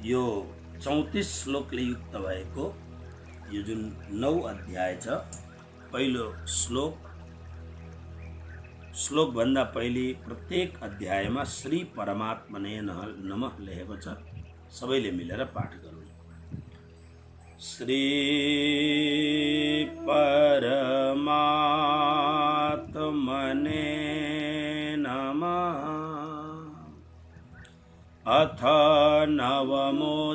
यो 34 श्लोकले युक्त भएको यो जुन 9 अध्याय छ, पहिलो श्लोकभन्दा पहिले प्रत्येक अध्यायमा श्री परमात्मने नमः लेखेको छ। सबैले मिलेर पाठ गरौँ। श्री परमात्मने नमः। अथ नवमोऽध्यायः।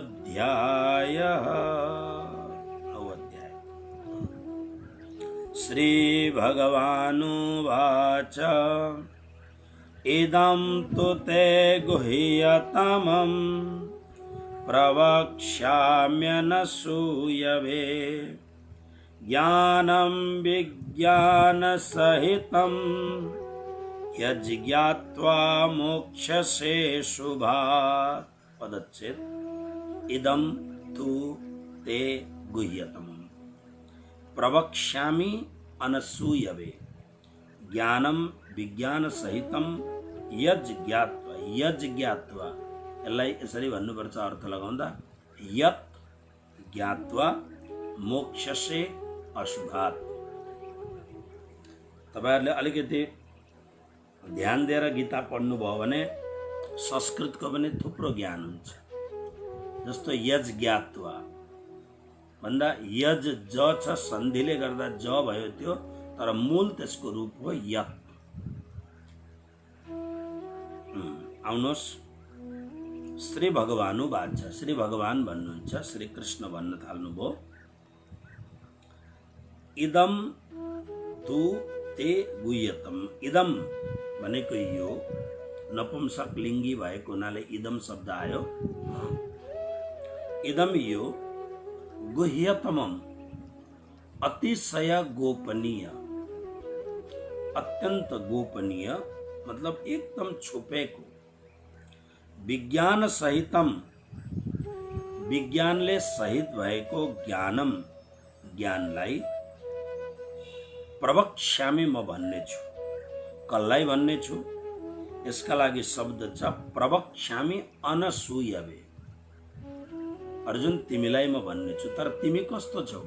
श्रीभगवानुवाच इदं तु ते गुह्यतमं प्रवक्ष्याम्यनसूयवे ज्ञानं विज्ञानसहितं यज्ज्ञात्वा मोक्ष्यसे शुभात्। पदच्छेद। इदं तु ते गुह्यतमम् प्रवक्ष्यामि अनसूयवे ज्ञानं विज्ञानसहितं यज्ज्ञात्वा यसलाई यसरी भन्नुपर्छ अर्थ लगाउँदा, यत् ज्ञात्वा मोक्षसे अशुभात्। तपाईहरुले अलिकति ध्यान दिएर गीता पढ्नुभयो भने संस्कृतको पनि थुप्रो ज्ञान हुन्छ। जस्तो यज ज्ञात्वा भन्दा यज ज छ, सन्धिले गर्दा ज भयो त्यो, तर मूल त्यसको रूप हो यत्। आउनुहोस्, श्री भगवानु वाच। श्री भगवान भन्नुहुन्छ, श्री कृष्ण भन्न थाल्नुभयो। इदम तु ते गुह्यतम। इदम भनेको यो नपुंसक लिङ्गी भएको हुनाले इदम शब्द आयो। इदम यो गुह्यतमम अतिशय गोपनीय, अत्यंत गोपनीय मतलब एकदम छुपेको, विज्ञान सहितम विज्ञानले सहित भएको ज्ञानम ज्ञानलाई प्रवक्ष्यामि म भन्ने छु। कसलाई भन्ने छु? यसका लागि शब्द छ प्रवक्ष्यामि अनसूयवे। अर्जुन तिमीलाई म भन्ने छु, तर तिमी कस्तो छौ?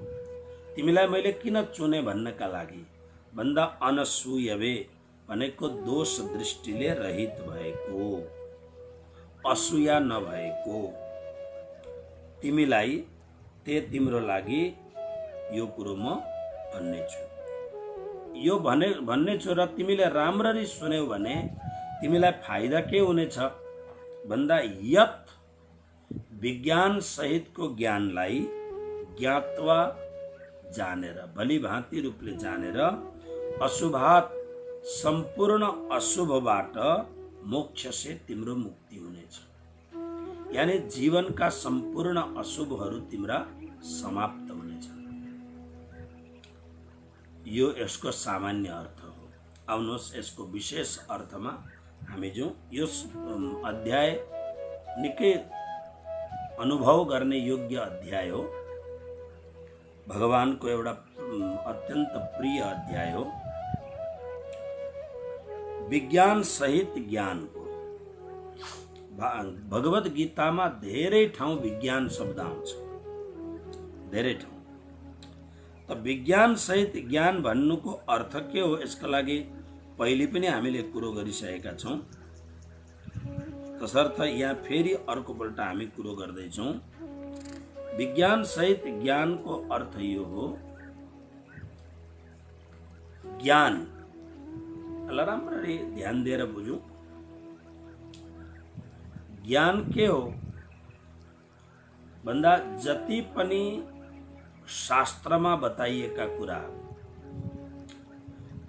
तिमीलाई मैले किन चुने भन्नका लागि भन्दा अनसूयवे भनेको दोष दृष्टिले रहित भएको, असूया नभएको तिमीलाई तिम्रो लागि यो कुरो म भन्ने छु। यो भन्ने छु र तिमीले राम्ररी सुन्यौ भने तिमीलाई फाइदा के हुनेछ भन्दा यत् विज्ञान सहितको ज्ञानलाई ज्ञात्वा जानेर, भली भाँति रूपले जानेर, अशुभात सम्पूर्ण अशुभबाट मोक्ष से तिम्रो मुक्ति हुनेछ। यानी जीवनका सम्पूर्ण अशुभहरू तिम्रा समाप्त हुनेछ। यो यसको सामान्य अर्थ हो। आउनुहोस्, यसको विशेष अर्थमा हामी जो यो अध्याय निकै अनुभव गर्ने योग्य अध्याय हो। भगवानको एउटा अत्यन्त प्रिय अध्याय हो। विज्ञान सहित ज्ञानको भगवत गीतामा धेरै ठाउँ विज्ञान शब्द आउँछ, धेरै ठाउँ। त विज्ञान सहित ज्ञान भन्नुको अर्थ के हो? यसका लागि पहिले पनि हामीले कुरो गरिसकेका छौँ। तसर्थ यहाँ फेरि अर्कोपल्ट हामी कुरो गर्दैछौँ। विज्ञान सहित ज्ञानको अर्थ यो हो ज्ञान। राम्ररी ध्यान दिएर बुझौँ। ज्ञान के हो भन्दा जति पनि शास्त्रमा बताइएका कुरा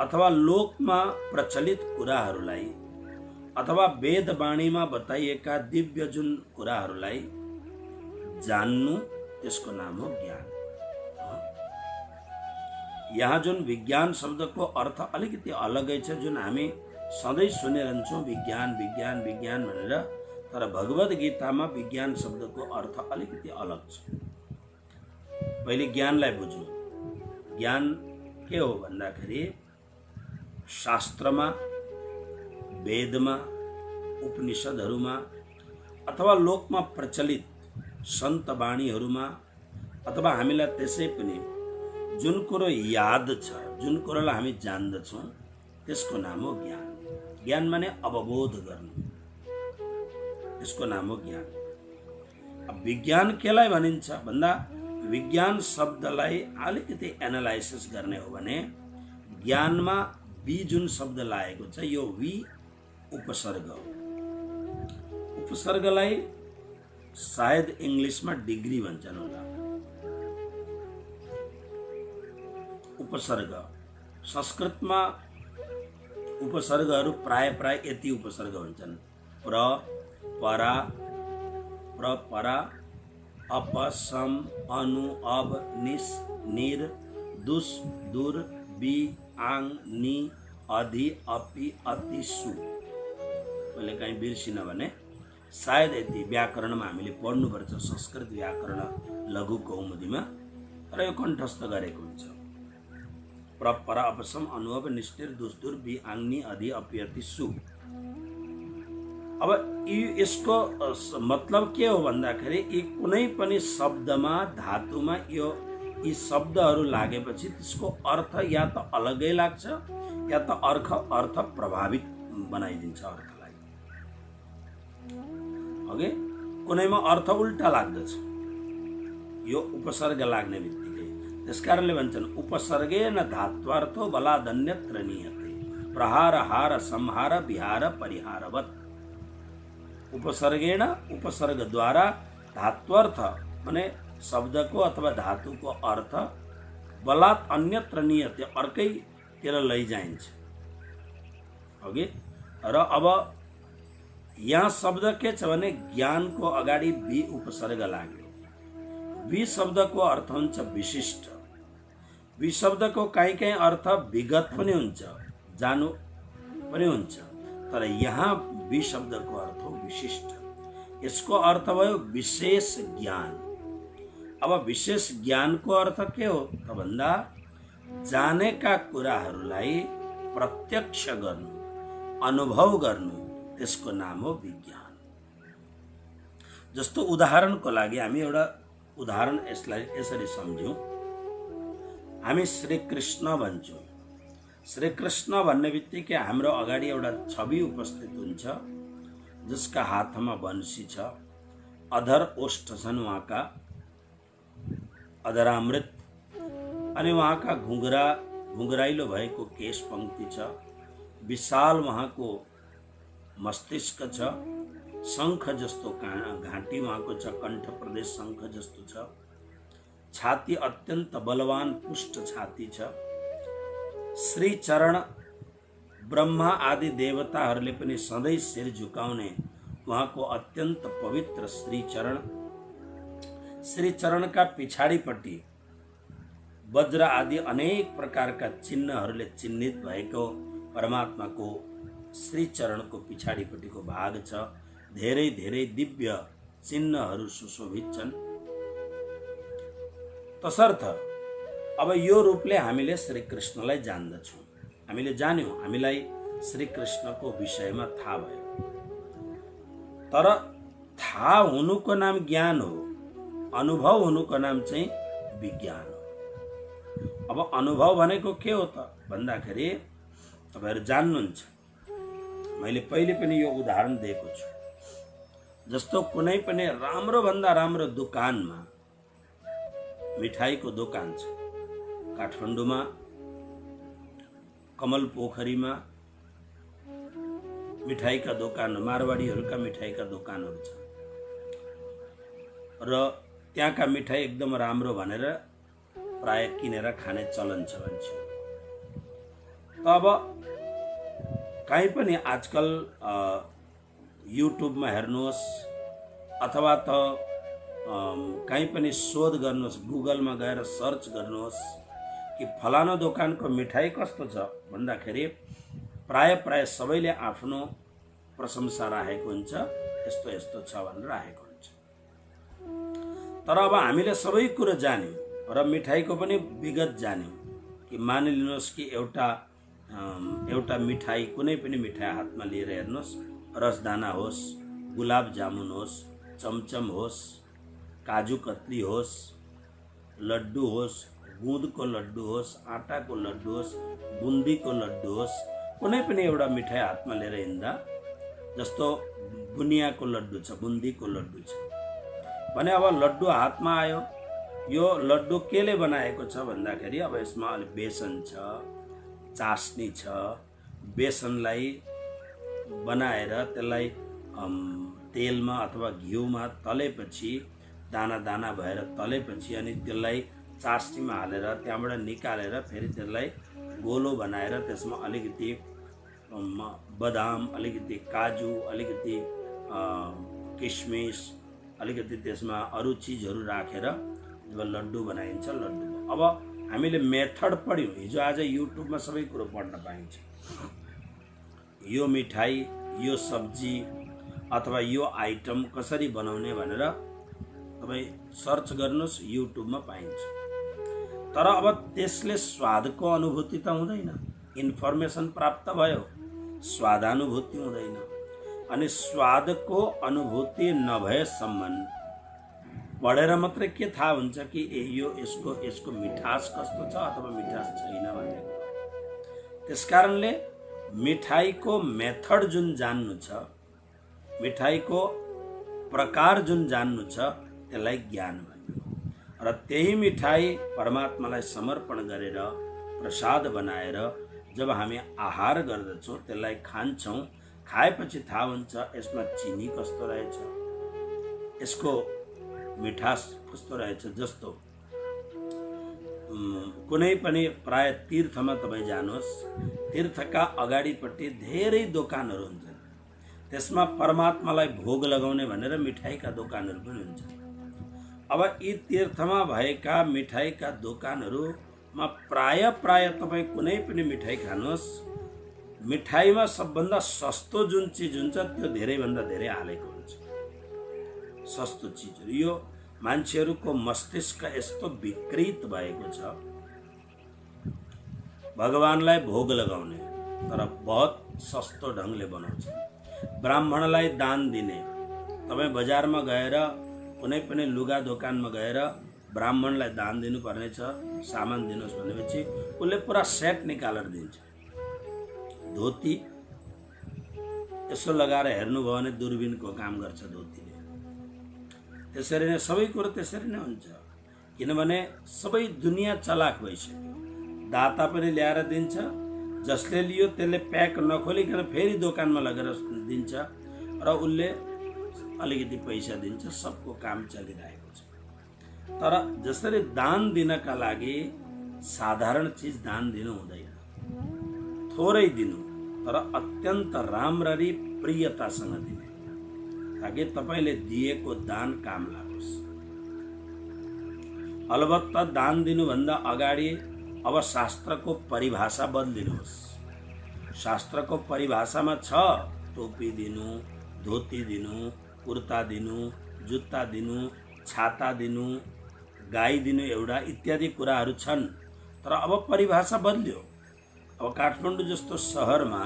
अथवा लोकमा प्रचलित कुराहरूलाई अथवा वेदवाणीमा बताइएका दिव्य जुन कुराहरूलाई जान्नु, त्यसको नाम हो ज्ञान। यहाँ जुन विज्ञान शब्दको अर्थ अलिकति अलगै छ, जुन हामी सधैँ सुनिरहन्छौँ विज्ञान विज्ञान विज्ञान भनेर, तर भगवत गीतामा विज्ञान शब्दको अर्थ अलिकति अलग छ। पहिले ज्ञानलाई बुझौँ। ज्ञान के हो भन्दाखेरि शास्त्रमा, वेदमा, उपनिषदहरूमा अथवा लोकमा प्रचलित सन्त बाणीहरूमा अथवा हामीलाई त्यसै पनि जुन कुरो याद छ, जुन कुरोलाई हामी जान्दछौँ त्यसको नाम हो ज्ञान। ज्ञान माने अवबोध गर्नु, त्यसको नाम हो ज्ञान। अब विज्ञान केलाई भनिन्छ भन्दा विज्ञान शब्दलाई अलिकति एनालाइसिस गर्ने हो भने ज्ञानमा वि जुन शब्द लागेको छ यो वि उपसर्ग हो। उपसर्गलाई सायद इङ्ग्लिसमा डिग्री भन्छन् होला। उपसर्ग संस्कृतमा उपसर्गहरू प्राय यति उपसर्ग हुन्छन्: प्र, परा, प्रपरा, अप, सम, अनु, अब, निस, निर, दुस, दुर, बि, आङ, नि, अधि, अपि, अति, सु। मैले कहीँ बिर्सिन भने सायद यति व्याकरणमा हामीले पढ्नुपर्छ, संस्कृत व्याकरण लघु कौमुदीमा, र यो कण्ठस्थ गरेको हुन्छ। प्रपरा, अपसम, अनुअप, निष्ठिर, दुस्दुर, बि, आङ्नि, अधि, अपि, अति, सु। अब यसको मतलब के हो भन्दाखेरि यी कुनै पनि शब्दमा, धातुमा यी शब्दहरू लागेपछि त्यसको अर्थ या त अलगै लाग्छ या त अर्थ प्रभावित बनाइदिन्छ अर्थलाई। अघि कुनैमा अर्थ उल्टा लाग्दछ यो उपसर्ग लाग्ने बित्तिकै। त्यसकारणले भन्छन् उपसर्गेण धात्वार्थो बलादन्यत्र नियते प्रहार, हार, संहार, विहार, परिहारवत्। उपसर्गेण, उपसर्गद्वारा, धात्वर्थ माने शब्दको अथवा धातुको अर्थ बलात् अन्यत्र नियते अर्कैतिर लैजाइन्छ। अघि र अब यहाँ शब्द के छ भने ज्ञानको अगाडि वि उपसर्ग लाग्यो। वि शब्दको अर्थ हुन्छ विशिष्ट। वि शब्दको कहीँ कहीँ अर्थ विगत पनि हुन्छ, जानु पनि हुन्छ, तर यहाँ वि शब्दको अर्थ हो विशिष्ट। यसको अर्थ भयो विशेष ज्ञान। अब विशेष ज्ञानको अर्थ के हो त भन्दा जानेका कुराहरूलाई प्रत्यक्ष गर्नु, अनुभव गर्नु, त्यसको नाम हो विज्ञान। जस्तो उदाहरणको लागि हामी एउटा उदाहरण यसलाई यसरी सम्झौँ। हामी श्रीकृष्ण भन्छौँ। श्रीकृष्ण भन्ने बित्तिकै हाम्रो अगाडि एउटा छवि उपस्थित हुन्छ जसका हातमा बंशी छ, अधर ओष्ठ छन् उहाँका, अधरामृत, अनि उहाँका घुङ्गराइलो भएको केश पंक्ति छ, विशाल उहाँको मस्तिष्क छ, शङ्ख जस्तो घाँटी उहाँको छ, कण्ठ प्रदेश शङ्ख जस्तो छ, छाती अत्यन्त बलवान पुष्ट छाती छ, श्री चरण ब्रह्मा आदि देवताहरूले पनि सधैँ शिर झुकाउने उहाँको अत्यन्त पवित्र श्री चरणका पछाडिपट्टि वज्र आदि अनेक प्रकारका चिन्हहरूले चिन्हित भएको परमात्माको श्री चरणको पछाडिपट्टिको भाग छ। धेरै धेरै दिव्य चिन्हहरू सुशोभित छन्। तसर्थ अब यो रूपले हामीले श्रीकृष्णलाई जान्दछौँ। हामीले जान्यौँ, हामीलाई श्रीकृष्णको विषयमा थाहा भयो। तर थाहा हुनुको नाम ज्ञान हो, अनुभव हुनुको नाम चाहिँ विज्ञान हो। अब अनुभव भनेको के हो त भन्दाखेरि तपाईहरु जान्नुहुन्छ, मैले पहिले पनि यो उदाहरण दिएको छु। जस्तो कुनै पनि राम्रो भन्दा राम्रो दोकानमा, मिठाईको दोकान छ काठमाडौँमा, कमल पोखरीमा मिठाईका दोकान, मारवाडीहरूका मिठाईका दोकानहरू छ र त्यहाँका मिठाई एकदम राम्रो भनेर प्राय किनेर खाने चलन छ मान्छे। अब कहीँ पनि आजकल युट्युबमा हेर्नुहोस् अथवा त कहीँ पनि शोध गर्नुहोस्, गुगलमा गएर सर्च गर्नुहोस् कि फलाना दोकानको मिठाई कस्तो छ भन्दाखेरि प्राय सबैले आफ्नो प्रशंसा राखेको हुन्छ, यस्तो यस्तो छ भनेर राखेको हुन्छ। तर अब हामीले सबै कुरा जान्यौँ र मिठाईको पनि विगत जान्यौँ कि मानिलिनुहोस् कि एउटा मिठाई, कुनै पनि मिठाई हातमा लिएर हेर्नुहोस्, रसदाना होस्, गुलाब जामुन होस्, चमचम होस्, काजु कतली होस्, लड्डु होस्, गुँदको लड्डु होस्, आटाको लड्डु होस्, बुन्दीको लड्डु होस्, कुनै पनि एउटा मिठाई हातमा लिएर हिँड्दा, जस्तो बुनियाको लड्डु छ, बुन्दीको लड्डु छ भने अब लड्डु हातमा आयो, यो लड्डु केले बनाएको छ भन्दाखेरि अब यसमा अलि बेसन छ, चास्नी छ, बेसनलाई बनाएर त्यसलाई तेलमा अथवा घिउमा तलेपछि दाना दाना भएर तलेपछि अनि त्यसलाई चास्नीमा हालेर त्यहाँबाट निकालेर फेरि त्यसलाई गोलो बनाएर त्यसमा अलिकति बदाम, अलिकति काजु, अलिकति किसमिस, अलिकति त्यसमा अरू चिजहरू राखेर जब लड्डु बनाइन्छ लड्डु। अब हामीले मेथड पढ्यौँ, हिजो आज युट्युबमा सबै कुरो पढ्न पाइन्छ। यो मिठाई, यो सब्जी अथवा यो आइटम कसरी बनाउने भनेर तपाईँ सर्च गर्नुहोस्, युट्युबमा पाइन्छ। तर अब त्यसले स्वादको अनुभूति त हुँदैन, इन्फर्मेसन प्राप्त भयो, स्वादानुभूति हुँदैन। अनि स्वादको अनुभूति नभएसम्म पढेर मात्रै के थाहा हुन्छ कि यो यसको मिठास कस्तो छ अथवा मिठास छैन भन्ने कुरा। त्यसकारणले मिठाईको मेथड जुन जान्नु छ, मिठाईको प्रकार जुन जान्नु छ, त्यसलाई ज्ञान भनियो। र त्यही मिठाई परमात्मालाई समर्पण गरेर प्रसाद बनाएर जब हामी आहार गर्दछौँ, त्यसलाई खान्छौँ, खाएपछि थाहा हुन्छ यसमा चिनी कस्तो रहेछ, यसको मिठास कस्तो रहेछ। जस्तो कुनै पनि प्राय तीर्थमा तपाईँ जानुहोस्, तीर्थका अगाडिपट्टि धेरै दोकानहरू हुन्छन्, त्यसमा परमात्मालाई भोग लगाउने भनेर मिठाईका दोकानहरू पनि हुन्छन्। अब यी तीर्थमा भएका मिठाईका दोकानहरूमा प्राय तपाईँ कुनै पनि मिठाई खानुहोस्, मिठाईमा सबभन्दा सस्तो जुन चिज हुन्छ त्यो धेरैभन्दा धेरै हालेको हुन्छ। सस्तो चिजहरू, यो मान्छेहरूको मस्तिष्क यस्तो विकृत भएको छ, भगवानलाई भोग लगाउने तर बहुत सस्तो ढङ्गले बनाउँछ। ब्राह्मणलाई दान दिने, तपाईँ बजारमा गएर कुनै पनि लुगा दोकानमा गएर ब्राह्मणलाई दान दिनुपर्ने छ, सामान दिनुहोस् भनेपछि उसले पुरा सेट निकालेर दिन्छ। धोती यसो लगाएर हेर्नुभयो भने दूरबीनको काम गर्छ धोतीले। त्यसरी नै सबै कुरो त्यसरी नै हुन्छ, किनभने सबै दुनियाँ चलाक भइसक्यो। दाता पनि ल्याएर दिन्छ, जसले लियो त्यसले प्याक नखोलिकन फेरि दोकानमा लगेर दिन्छ र उसले अलिकति पैसा दिन्छ, सबको काम चलिरहेको छ। तर जसरी दान दिनका लागि साधारण चिज दान दिनु हुँदैन, थोरै दिनु तर अत्यन्त राम्ररी प्रियतासँग दिने, ताकि तपाईले दिएको दान काम लागोस्। अलबत्त दान दिनुभन्दा अगाडि अब शास्त्रको परिभाषा बदलिनुहोस्। शास्त्रको परिभाषामा छ टोपी दिनु, धोती दिनु, कुर्ता दिनु, जुत्ता दिनु, छाता दिनु, गाई दिनु एउटा इत्यादि कुराहरू छन्। तर अब परिभाषा बदल्यो। अब काठमाडौँ जस्तो सहरमा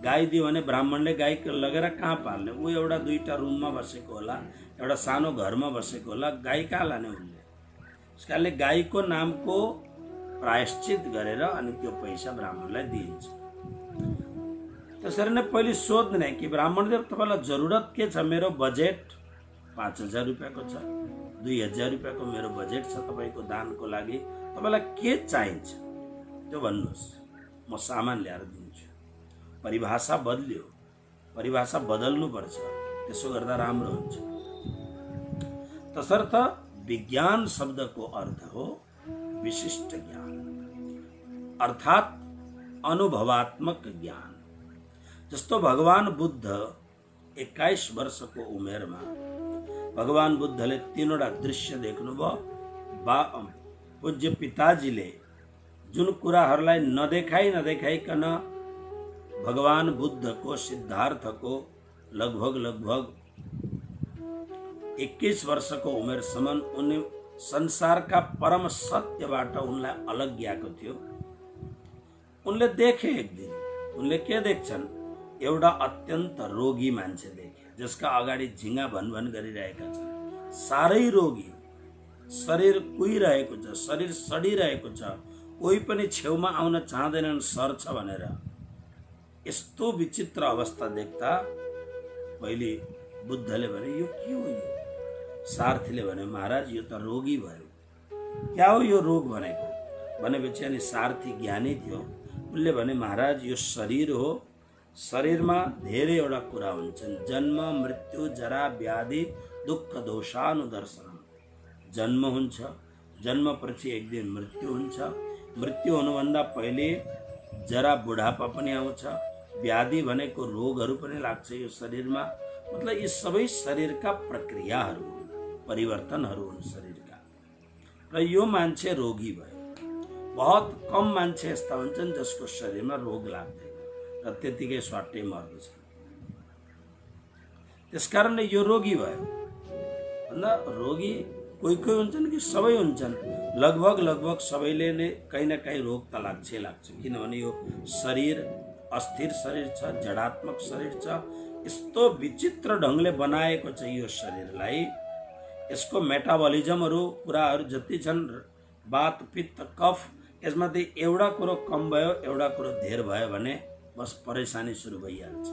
गाई दियो भने ब्राह्मणले गाई लगेर कहाँ पाल्ने? ऊ एउटा दुईटा रुममा बसेको होला, एउटा सानो घरमा बसेको होला, गाई कहाँ लाने उसले? त्यसकारणले गाईको नामको प्रायश्चित गरेर अनि त्यो पैसा ब्राह्मणलाई दिइन्छ। त्यसरी नै पहिले सोध्ने कि ब्राह्मणदेव तपाईँलाई जरुरत के छ? मेरो बजेट 5000 रुपियाँको छ, 2000 रुपियाँको मेरो बजेट छ तपाईँको दानको लागि, तपाईँलाई के चाहिन्छ त्यो भन्नुहोस्, म सामान ल्याएर दिन्छु। परिभाषा बदल्यो, परिभाषा बदल्नुपर्छ, त्यसो गर्दा राम्रो हुन्छ। तसर्थ विज्ञान शब्दको अर्थ हो विशिष्ट ज्ञान, अर्थात् अनुभवात्मक ज्ञान। जस्तो भगवान बुद्ध 21 वर्षको उमेरमा भगवान बुद्धले 3वटा दृश्य देख्नुभयो। पूज्य पिताजीले जुन कुराहरूलाई नदेखाइकन भगवान बुद्धको सिद्धार्थको लगभग 21 वर्षको उमेरसम्म उनी संसारका परम सत्यबाट उनलाई अलग गएको थियो। उनले देखे एक दिन, उनले के देख्छन्? एउटा अत्यन्त रोगी मान्छे देखे, जसका अगाडि झिङ्गा भनभन गरिरहेका छन्, साह्रै रोगी। शरीर कुहिरहेको छ, शरीर सडिरहेको छ, कोही पनि छेउमा आउन चाहँदैनन् सर्छ भनेर। यस्तो विचित्र अवस्था देख्दा पहिले बुद्धले भने यो के हो यो? सारथीले भने महाराज यो त रोगी भयो। क्या हो यो रोग भनेको भनेपछि अनि सारथी ज्ञानी थियो। उसले भने महाराज यो शरीर हो, शरीरमा धेरैवटा कुरा हुन्छन्, जन्म मृत्यु जरा व्याधि दुःख दोषानुदर्शन। जन्म हुन्छ, जन्मपछि एक दिन मृत्यु हुन्छ, मृत्यु हुनुभन्दा पहिले जरा बुढापा पनि आउँछ, व्याधि भनेको रोगहरू पनि लाग्छ यो शरीरमा। मतलब यी सबै शरीरका प्रक्रियाहरू हुन्, परिवर्तनहरू हुन् शरीरका। र यो मान्छे रोगी भयो। बहुत कम मान्छे यस्ता हुन्छन् जसको शरीरमा रोग लाग्दैन र त्यतिकै स्वाट्टै मर्दछ। त्यसकारणले यो रोगी भयो। भन्दा रोगी कोही कोही हुन्छन् कि सबै हुन्छन्, लगभग सबैले नै कहीँ न कहीँ रोग त लाग्छै लाग्छ। किनभने यो शरीर अस्थिर शरीर छ, जडात्मक शरीर छ। यस्तो विचित्र ढङ्गले बनाएको छ यो शरीरलाई। यसको मेटाबलिजमहरू कुराहरू जति छन्, वात पित्त कफ, यसमध्ये एउटा कुरो कम भयो, एउटा कुरो धेर भयो भने बस परेशानी सुरु भइहाल्छ।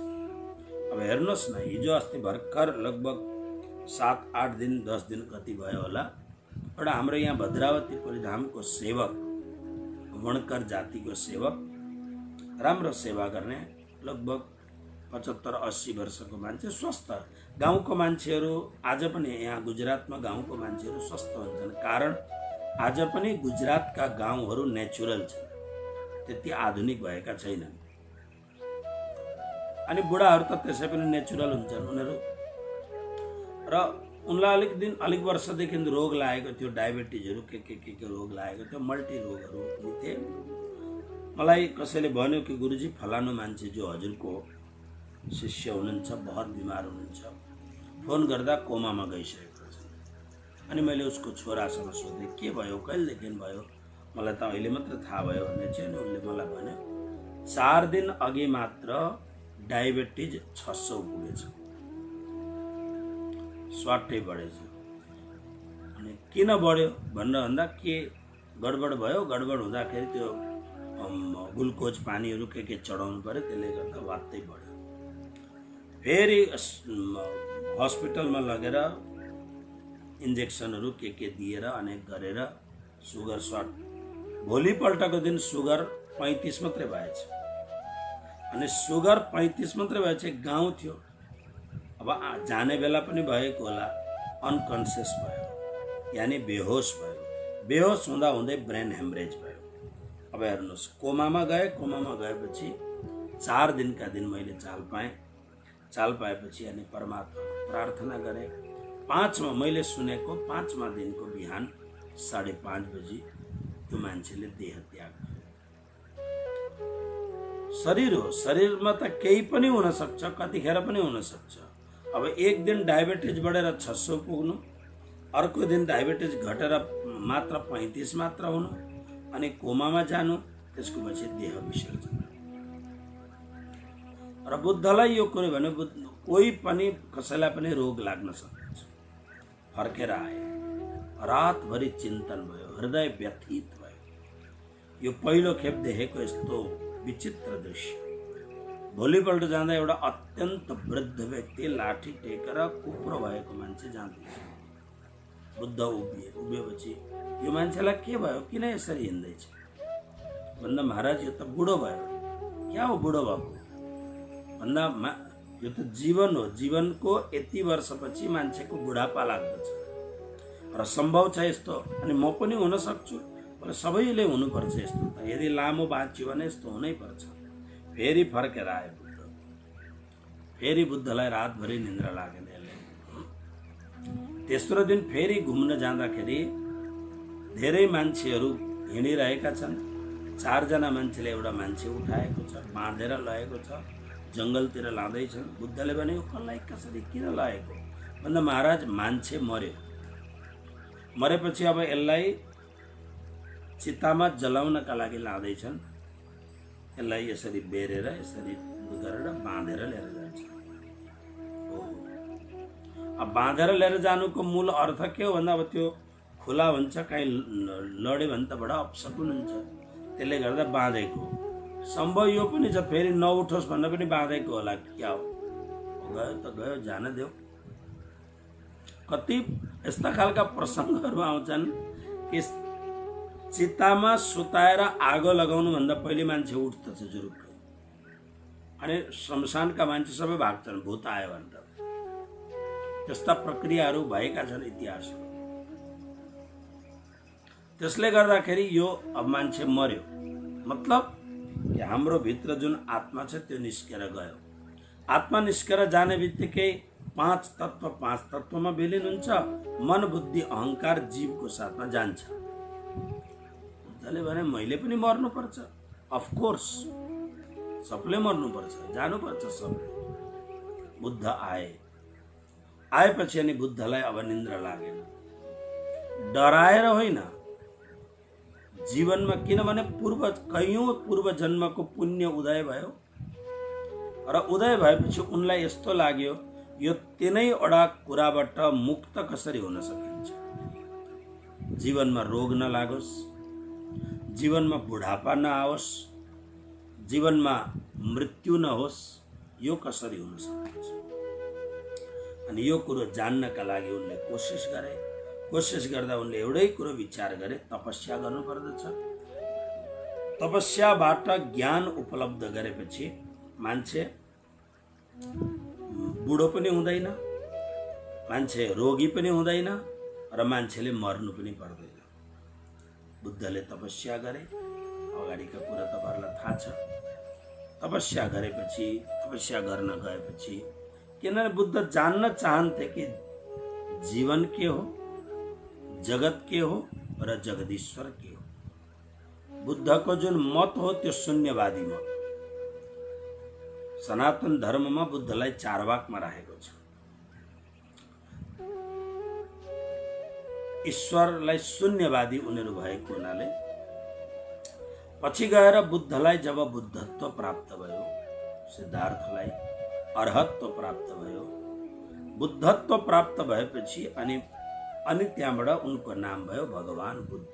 अब हेर्नुहोस् न, हिजो अस्ति भर्खर लगभग 7-8 दिन 10 दिन कति भयो होला, एउटा हाम्रो यहाँ भद्रावती पुरीधामको सेवक, वणकर जातिको सेवक, राम्रो सेवा गर्ने, लगभग 75-80 वर्षको मान्छे, स्वस्थ। गाउँको मान्छेहरू आज पनि यहाँ गुजरातमा गाउँको मान्छेहरू स्वस्थ हुन्छन्। कारण आज पनि गुजरातका गाउँहरू नेचुरल छन्, त्यति आधुनिक भएका छैनन्। अनि बुढाहरू त त्यसै पनि नेचुरल हुन्छन् उनीहरू। र उनलाई अलिक वर्षदेखि रोग लागेको थियो, डायबिटिजहरू के रोग लागेको थियो, मल्टी रोगहरू पनि थिए। मलाई कसैले भन्यो कि गुरुजी फलानु मान्छे जो हजुरको शिष्य हुनुहुन्छ बहुत बिमार हुनुहुन्छ, फोन गर्दा कोमामा गइसकेको छ। अनि मैले उसको छोरासँग सोधेँ के भयो, कहिलेदेखि भयो? मलाई त अहिले मात्र थाहा भयो भने चाहिँ नि उसले मलाई भन्यो 4 दिन अघि मात्र डायबिटिज 600 पुगेछ, स्वाट्टै बढेछ। अनि किन बढ्यो भनेर भन्दा के गडबड भयो, गडबड हुँदाखेरि त्यो ग्लुकोज पानीहरू के चढाउनु पर्यो, त्यसले गर्दा वात्तै बढ्यो। फेरि हस्पिटलमा लगेर इन्जेक्सनहरू के दिएर अनेक गरेर सुगर सर्ट, भोलिपल्टको दिन सुगर 35 मात्रै भएछ। अनि सुगर 35 मात्रै भएछ, गाउँ थियो। अब जाने बेला पनि भएको होला, अनकन्सियस भयो, यानि बेहोस भयो। बेहोस हुँदा हुँदै ब्रेन हेमरेज भयो। अब हेर्नुहोस्, कोमामा गएपछि 4 दिनका दिन मैले चाल पाएपछि अनि परमात्मा प्रार्थना गरेँ। 5मा मैले सुनेको 5मा दिनको बिहान 5:30 बजी त्यो मान्छेले देह त्याग गर्यो। शरीर हो, शरीरमा त केही पनि हुन सक्छ, कतिखेर पनि हुन सक्छ। अब एक दिन डायबिटिज बढेर 600 पुग्नु, अर्को दिन डायबिटिज घटेर मात्र 35 मात्र हुनु, अनि कोमामा जानु, त्यसको पछि देह विसर्जन। र बुद्धलाई यो कुरो भने कोही पनि कसैलाई पनि रोग लाग्न सक्छ। फर्केर आए, रातभरि चिन्तन भयो, हृदय व्यथित भयो। यो पहिलो खेप देखेको यस्तो विचित्र दृश्य। भोलिपल्ट जाँदा एउटा अत्यन्त वृद्ध व्यक्ति लाठी टेकेर कुप्रो भएको मान्छे जाँदैछ। बुद्ध उभिएपछि यो मान्छेलाई के भयो, किन यसरी हिँड्दैछ भन्दा महाराज यो त बुढो भयो। क्या हो बुढो भएको भन्दा यो त जीवन हो, जीवनको यति वर्षपछि मान्छेको बुढापा लाग्दछ र सम्भव छ यस्तो। अनि म पनि हुन सक्छु, तर सबैले हुनुपर्छ यस्तो त। यदि लामो बाँच्यो भने यस्तो हुनै पर्छ। फेरि फर्केर आए बुद्ध। फेरि बुद्धलाई रातभरि निन्द्रा लागेन यसले। तेस्रो दिन फेरि घुम्न जाँदाखेरि धेरै मान्छेहरू हिँडिरहेका छन्। 4 जना मान्छेले एउटा मान्छे उठाएको छ, बाँधेर लगेको छ, जङ्गलतिर लाँदैछन्। बुद्धले भने यो कसलाई कसरी किन लगेको भन्दा महाराज मान्छे मर्यो, मरेपछि अब यसलाई चितामा जलाउनका लागि लाँदैछन्। यसलाई यसरी बेरेर यसरी गरेर बाँधेर लिएर जान्छ। अब बाँधेर लिएर जानुको मूल अर्थ के हो भन्दा अब त्यो खुला हुन्छ, कहीँ लड्यो भने त बडा अपसकुन हुन्छ। त्यसले गर्दा बाँधेको सम्भव यो पनि छ, फेरि नउठोस् भनेर पनि बाँधेको होला। क्या हो, गयो त गयो, जान देऊ। कति यस्ता खालका प्रसङ्गहरू आउँछन् कि चितामा सुताएर आगो लगाउनुभन्दा पहिले मान्छे उठ्दछ जुरुक्कै, अनि शमशानका मान्छे सबै भाग्छन् भूत आयो भनेर। त्यस्ता प्रक्रियाहरू भएका छन् इतिहासमा। त्यसले गर्दाखेरि यो अब मान्छे मर्यो मतलब कि हाम्रो भित्र जुन आत्मा छ त्यो निस्केर गयो। आत्मा निस्केर जाने बित्तिकै पाँच तत्वमा विलिन हुन्छ। मन, बुद्धि, अहंकार जीवको साथमा जान्छ। बुद्धले भने मैले पनि मर्नुपर्छ, अफकोर्स सबले मर्नुपर्छ, जानुपर्छ सबले। बुद्ध आएपछि अनि बुद्धलाई अब निन्द्रा लागेन, डराएर होइन, जीवनमा, किनभने कैयौं पूर्व जन्मको पुण्य उदय भयो र उदय भएपछि उनलाई यस्तो लाग्यो यो तिनैवटा कुराबाट मुक्त कसरी हुन सकिन्छ। जीवनमा रोग नलागोस्, जीवनमा बुढापा नआओस्, जीवनमा मृत्यु नहोस्, यो कसरी हुन सकिन्छ। अनि यो कुरो जान्नका लागि उनले कोसिस गरे। कोसिस गर्दा उनले एउटै कुरो विचार गरे, तपस्या गर्नुपर्दछ। तपस्याबाट ज्ञान उपलब्ध गरेपछि मान्छे बुढो पनि हुँदैन, मान्छे रोगी पनि हुँदैन र मान्छेले मर्नु पनि पर्दैन। बुद्धले तपस्या गरे, अगाडिका कुरा तपाईहरुलाई थाहा छ। तपस्या गरेपछि, तपस्या गर्न गएपछि, किनभने बुद्ध जान्न चाहन्थे कि जीवन के हो, जगत के हो र जगदीश्वर के हो। बुद्धको जुन मत हो त्यो शून्यवादी मत। सनातन धर्ममा बुद्धलाई चारवाकमा राखेको छ। ईश्वरलाई शून्यवादी उनीहरू भएको हुनाले पछि गएर बुद्धलाई जब बुद्धत्व प्राप्त भयो, सिद्धार्थलाई अर्हत्व प्राप्त भयो, बुद्धत्व प्राप्त भएपछि अनि त्यहाँबाट उनको नाम भयो भगवान बुद्ध।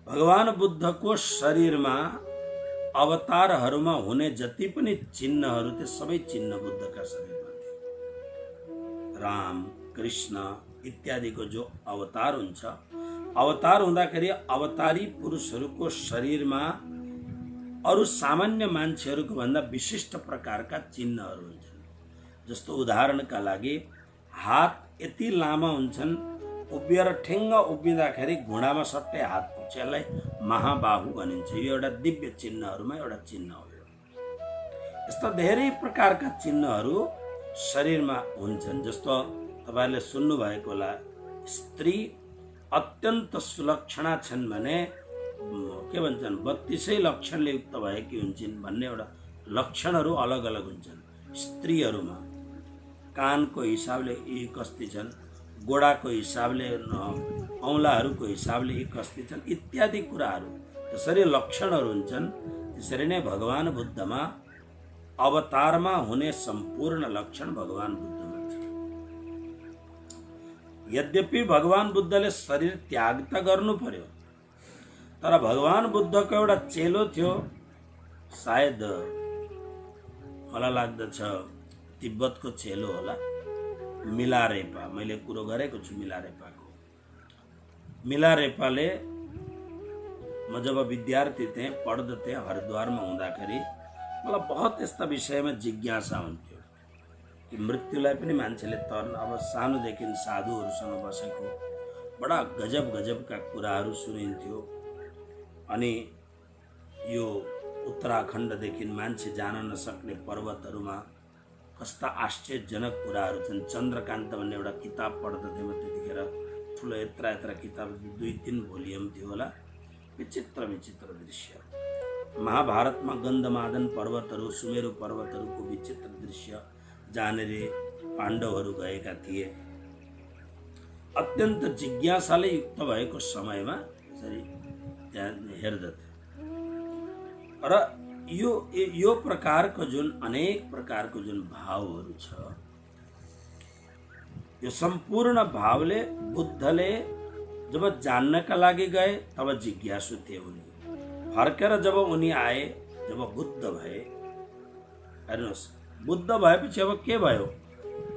भगवान बुद्धको शरीरमा अवतारहरूमा हुने जति पनि चिन्हहरू थिए सबै चिन्ह बुद्धका शरीरमा थिए। राम, कृष्ण इत्यादिको जो अवतार हुन्छ, अवतार हुँदाखेरि अवतारी पुरुषहरूको शरीरमा अरू सामान्य मान्छेहरूको भन्दा विशिष्ट प्रकारका चिन्हहरू हुन्छन्। जस्तो उदाहरणका लागि हात यति लामा हुन्छन्, उभिएर ठेङ्ग उभिँदाखेरि घुँडामा सट्टै हात पुग्छ, यसलाई महाबाहु भनिन्छ। यो एउटा दिव्य चिन्हहरूमा एउटा चिन्ह हो। यस्ता धेरै प्रकारका चिन्हहरू शरीरमा हुन्छन्। जस्तो तपाईहरुले सुन्नु भएको होला, स्त्री अत्यन्त सुलक्षणा छन् भने के भन्छन्, 32 लक्षणले युक्त भएकी हुन्छन् भन्ने एउटा लक्षणहरू अलग अलग हुन्छन् स्त्रीहरूमा। कानको हिसाबले यी कस्ती छन्, गोडाको हिसाबले, औँलाहरूको हिसाबले यी कस्ती छन् इत्यादि कुराहरू जसरी लक्षणहरू हुन्छन्, त्यसरी नै भगवान बुद्धमा अवतारमा हुने सम्पूर्ण लक्षण भगवान बुद्धमा थियो। यद्यपि भगवान बुद्धले शरीर त्याग त गर्नु पर्यो, तर भगवान बुद्धको एउटा चेलो थियो, सायद मलाई लाग्दछ तिब्बतको चेलो होला, मिलारेपा। मैले कुरो गरेको छु मिलारेपाको। मिलारेपाले, म जब विद्यार्थी थिएँ, पढ्दथे हरिद्वारमा हुँदाखेरि मलाई बहुत यस्ता विषयमा जिज्ञासा हुन्थ्यो कि मृत्युलाई पनि मान्छेले तर्न। अब सानोदेखि साधुहरूसँग बसेको बडा गजब गजबका कुराहरू सुनिन्थ्यो। अनि यो उत्तराखण्डदेखि मान्छे जान नसक्ने पर्वतहरूमा कस्ता आश्चर्यजनक कुराहरू छन्। चन्द्रकान्त भन्ने एउटा किताब पढ्दथे म त्यतिखेर, ठुलो यत्र किताब, 2-3 भोल्युम थियो होला। विचित्र विचित्र दृश्य। महाभारतमा गन्धमादन पर्वतहरू, सुमेरु पर्वतहरूको विचित्र दृश्य जहाँनिर पाण्डवहरू गएका थिए। अत्यन्त जिज्ञासाले युक्त भएको समयमा यसरी त्यहाँ हेर्दथे। र यो प्रकारको जुन अनेक प्रकारको जुन भावहरू छ, यो सम्पूर्ण भावले बुद्धले जब जान्नका लागि गए तब जिज्ञासु थिए उनी। फर्केर जब उनी आए, जब बुद्ध भए, हेर्नुहोस् बुद्ध भएपछि अब के भयो?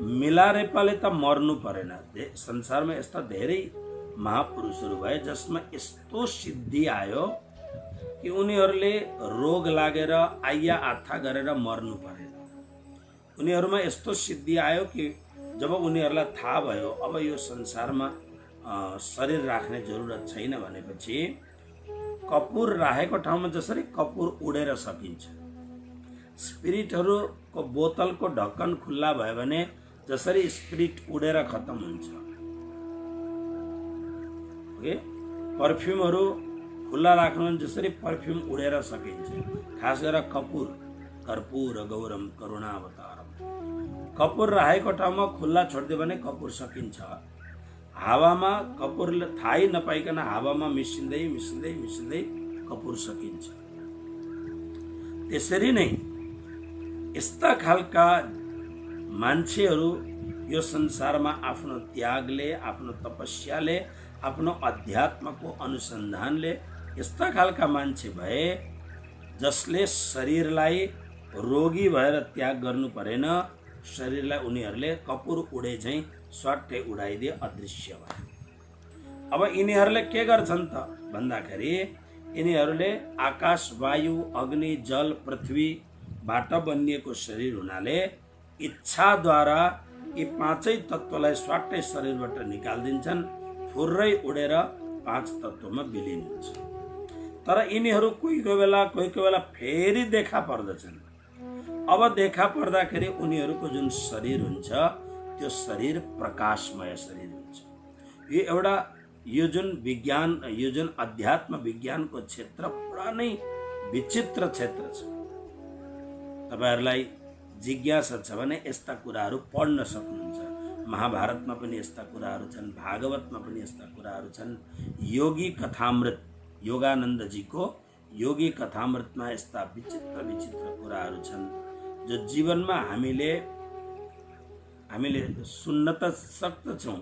मिलारेपाले त मर्नु परेन। संसारमा यस्ता धेरै महापुरुषहरू भए जसमा यस्तो सिद्धि आयो कि उनीहरूले रोग लागेर आइया आथा गरेर मर्नु परेन। उनीहरूमा यस्तो सिद्धि आयो कि जब उनीहरूलाई थाहा भयो अब यो संसारमा शरीर राख्ने जरुरत छैन भनेपछि कपुर राखेको ठाउँमा जसरी कपुर उडेर सकिन्छ, स्पिरिटहरूको बोतलको ढक्कन खुल्ला भयो भने जसरी स्पिरिट उडेर खत्तम हुन्छ, पर्फ्युमहरू खुल्ला राख्नु जसरी पर्फ्युम उडेर सकिन्छ। खास गरेर कपुर, कर्पूर गौरम करुणावतारम, कपुर राखेको ठाउँमा खुल्ला छोडिदियो भने कपुर सकिन्छ। हावामा कपुरले थाहै नपाइकन हावामा मिसिँदै मिसिँदै मिसिँदै कपुर सकिन्छ। त्यसरी नै यस्ता खालका मान्छेहरू यो संसारमा आफ्नो त्यागले, आफ्नो तपस्याले, आफ्नो अध्यात्मको अनुसन्धानले यस्ता खालका मान्छे भए जसले शरीरलाई रोगी भएर त्याग गर्नु परेन, शरीरलाई उनीहरूले कपुर उडे झैँ स्वाट्टै उडाइदिए, अदृश्य भए। अब यिनीहरूले के गर्छन् त भन्दाखेरि यिनीहरूले आकाश, वायु, अग्नि, जल, पृथ्वीबाट बनिएको शरीर हुनाले इच्छाद्वारा यी पाँचै तत्त्वलाई स्वाट्टै शरीरबाट निकालिदिन्छन्, फुर्रै उडेर पाँच तत्त्वमा विलिन हुन्छ। तर यिनीहरू कोही कोही बेला फेरि देखा पर्दछन्। अब देखा पर्दाखेरि उनीहरूको जुन शरीर हुन्छ त्यो शरीर प्रकाशमय शरीर हुन्छ। यो जुन विज्ञान, यो जुन अध्यात्म विज्ञानको क्षेत्र पुरा नै विचित्र क्षेत्र छ। तपाईहरुलाई जिज्ञासा छ भने यस्ता कुराहरू पढ्न सक्नुहुन्छ। महाभारतमा पनि यस्ता कुराहरू छन्, भागवतमा पनि यस्ता कुराहरू छन्। योगी कथामृत, योगानन्दजीको योगी कथामृतमा यस्ता विचित्र विचित्र कुराहरू छन् जो जीवनमा हामीले सुन्न त सक्दछौँ,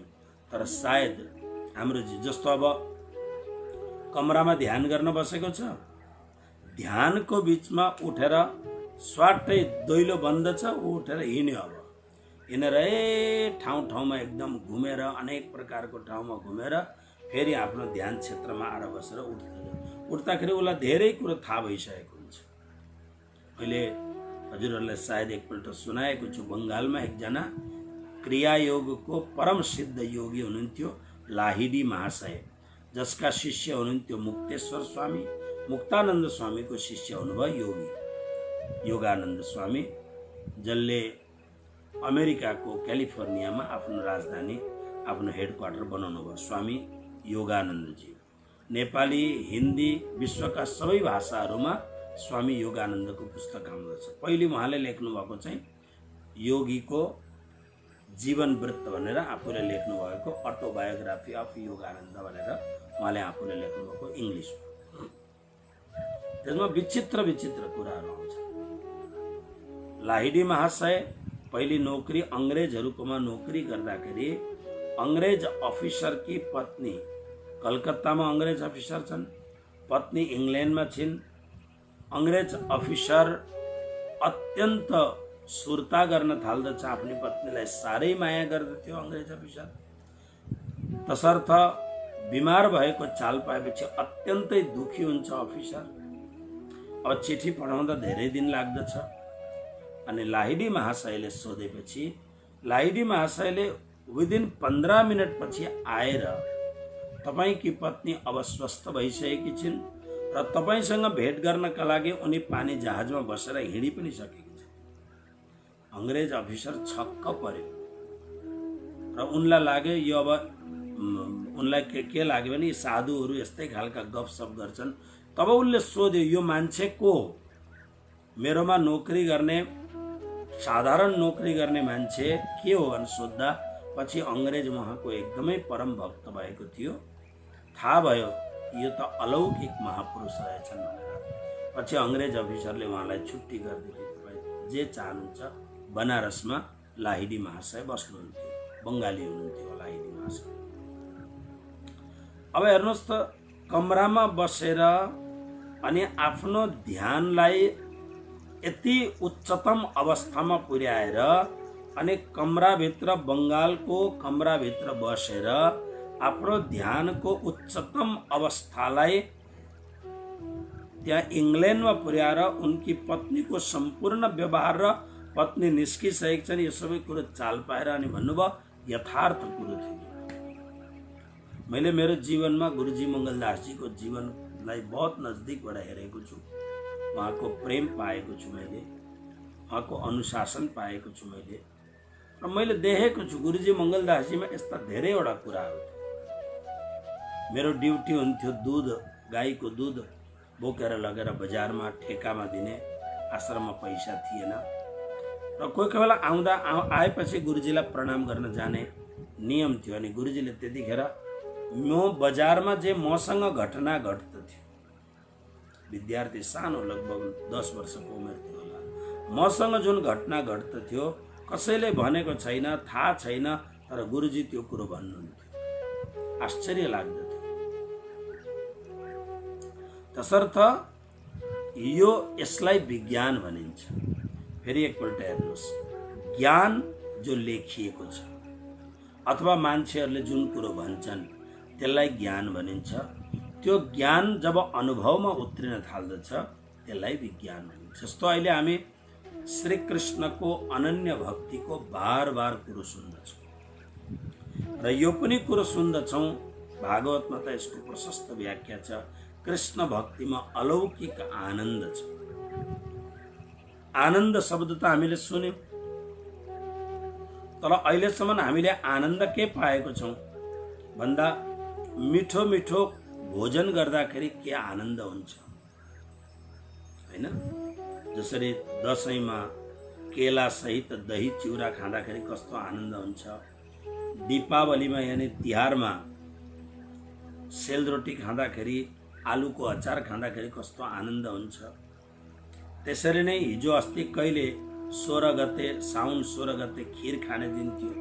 तर सायद हाम्रो जस्तो अब कमरामा ध्यान गर्न बसेको छ, ध्यानको बीचमा उठेर स्वाट्टै दैलो बन्द छ, उठेर हिँड्यो। अब हिँडेर ठाउँ ठाउँमा एकदम घुमेर, अनेक प्रकारको ठाउँमा घुमेर फेरि आफ्नो ध्यान क्षेत्रमा आएर बसेर उठ्दाखेरि उसलाई धेरै कुरो थाहा भइसकेको हुन्छ। मैले हजुरहरूलाई सायद एकपल्ट सुनाएको छु, बङ्गालमा एकजना क्रियायोगको परम सिद्ध योगी हुनुहुन्थ्यो लाहिडी महाशय, जसका शिष्य हुनुहुन्थ्यो मुक्तेश्वर स्वामी। मुक्तानन्द स्वामीको शिष्य हुनुभयो योगी योगानन्द स्वामी, जसले अमेरिकाको क्यालिफोर्नियामा आफ्नो राजधानी, आफ्नो हेडक्वार्टर बनाउनु भयो। स्वामी योगानन्दजी नेपाली, हिन्दी, विश्वका सबै भाषाहरूमा स्वामी योगानन्दको पुस्तक आउँदछ। पहिले उहाँले लेख्नु भएको चाहिँ योगीको जीवन वृत्त भनेर आफूले लेख्नु भएको अटोबायोग्राफी अफ योगानन्द भनेर उहाँले आफूले लेख्नु भएको इङ्ग्लिसमा। त्यसमा विचित्र विचित्र कुराहरू आउँछ। लाहिडी महाशय पहिले नोकरी अंग्रेजहरूकोमा नोकरी गर्दाखेरि अंग्रेज अफिसरकी पत्नी, कलकत्तामा अंग्रेज अफिसर छन्, पत्नी इङ्ल्यान्डमा छिन्। अंग्रेज अफिसर अत्यन्त सुर्ता गर्न थाल्दछ, आफ्नी पत्नीलाई साह्रै माया गर्दथ्यो अंग्रेज अफिसर। तसर्थ बिमार भएको चाल पाएपछि अत्यन्तै दुखी हुन्छ अफिसर। अब चिठी पठाउँदा धेरै दिन लाग्दछ। अनि लाहिडी महाशयले सोधेपछि लाहिडी महाशयले विदिन 15 मिनट पछि आएर तपाईकी पत्नी अब स्वस्थ भइसकेकी छिन् र तपाईसँग भेट गर्नका लागि उनी पानी जहाजमा बसेर हिँडी पनि सकेकी छिन्। अंग्रेज अफिसर छक्क पर्यो र उनलाई लाग्यो यो अब उनलाई के लाग्यो भने साधुहरू यस्तै खालका गफसफ गर्छन्। तब उनले सोध्यो यो मान्छे को हो? मेरोमा नोकरी गर्ने, साधारण नोकरी गर्ने मान्छे के हो भनेर सोध्दा पछि अंग्रेज उहाँको एकदमै परम भक्त भएको थियो। थाहा भयो यो त अलौकिक महापुरुष रहेछन् भनेर। पछि अंग्रेज अफिसरले उहाँलाई छुट्टी गरिदिए। तपाईँ जे चाहनुहुन्छ, बनारसमा लाहिडी महाशय बस्नुहुन्थ्यो। बङ्गाली हुनुहुन्थ्यो होला यदि उहाँसँग। अब हेर्नुहोस् त, कमरामा बसेर अनि आफ्नो ध्यानलाई यति उच्चतम अवस्थामा पुर्याएर अनि कमराभित्र, बङ्गालको कमराभित्र बसेर आफ्नो ध्यानको उच्चतम अवस्थालाई त्यहाँ इङ्ल्यान्डमा पुर्याएर उनकी पत्नीको सम्पूर्ण व्यवहार र पत्नी निस्किसकेको छन्, यो सबै कुरो चाल पाएर अनि भन्नुभयो यथार्थ कुरो थियो। मैले मेरो जीवनमा गुरुजी मङ्गलदासजीको जीवनलाई बहुत नजदिकबाट हेरेको छु, उहाँको प्रेम पाएको छु, मैले उहाँको अनुशासन पाएको छु मैले, र मैले देखेको छु गुरुजी मङ्गलदासजीमा यस्ता धेरैवटा कुराहरू थियो। मेरो ड्युटी हुन्थ्यो दुध, गाईको दुध बोकेर लगेर बजारमा ठेकामा दिने, आश्रममा पैसा थिएन, र कोही कोही बेला आएपछि गुरुजीलाई प्रणाम गर्न जाने नियम थियो। अनि गुरुजीले त्यतिखेर म बजारमा जे मसँग घटना घट्दथ्यो, विद्यार्थी सानो लगभग 10 वर्षको उमेर थियो होला, मसँग जुन घटना घट्दथ्यो कसैले भनेको छैन, थाहा छैन, तर गुरुजी त्यो कुरो भन्नुहुन्थ्यो, आश्चर्य लाग्दथ्यो। तसर्थ यसलाई विज्ञान भनिन्छ। फेरि एकपल्ट हेर्नुहोस्, ज्ञान जो लेखिएको छ अथवा मान्छेहरूले जुन कुरो भन्छन् त्यसलाई ज्ञान भनिन्छ। त्यो ज्ञान जब अनुभवमा उत्रिन थाल्दछ त्यसलाई विज्ञान भनिन्छ। जस्तो अहिले हामी श्रीकृष्णको अनन्य भक्तिको बार बार कुरो सुन्दछौँ, र यो पनि कुरो सुन्दछौँ, भागवतमा त यसको प्रशस्त व्याख्या छ, कृष्ण भक्तिमा अलौकिक आनन्द छ। आनन्द शब्द त हामीले सुन्यौँ, तर अहिलेसम्म हामीले आनन्द के पाएको छौँ भन्दा मिठो मिठो भोजन गर्दाखेरि के आनन्द हुन्छ हैन। जसरी दसैँमा केला सहित दही चिउरा खाँदाखेरि कस्तो आनन्द हुन्छ, दीपावलीमा यानि तिहारमा सेलरोटी खाँदाखेरि, आलुको अचार खाँदाखेरि कस्तो आनन्द हुन्छ। त्यसरी नै हिजो अस्ति कहिले 16 गते, साउन 16 गते खीर खाने दिन थियो,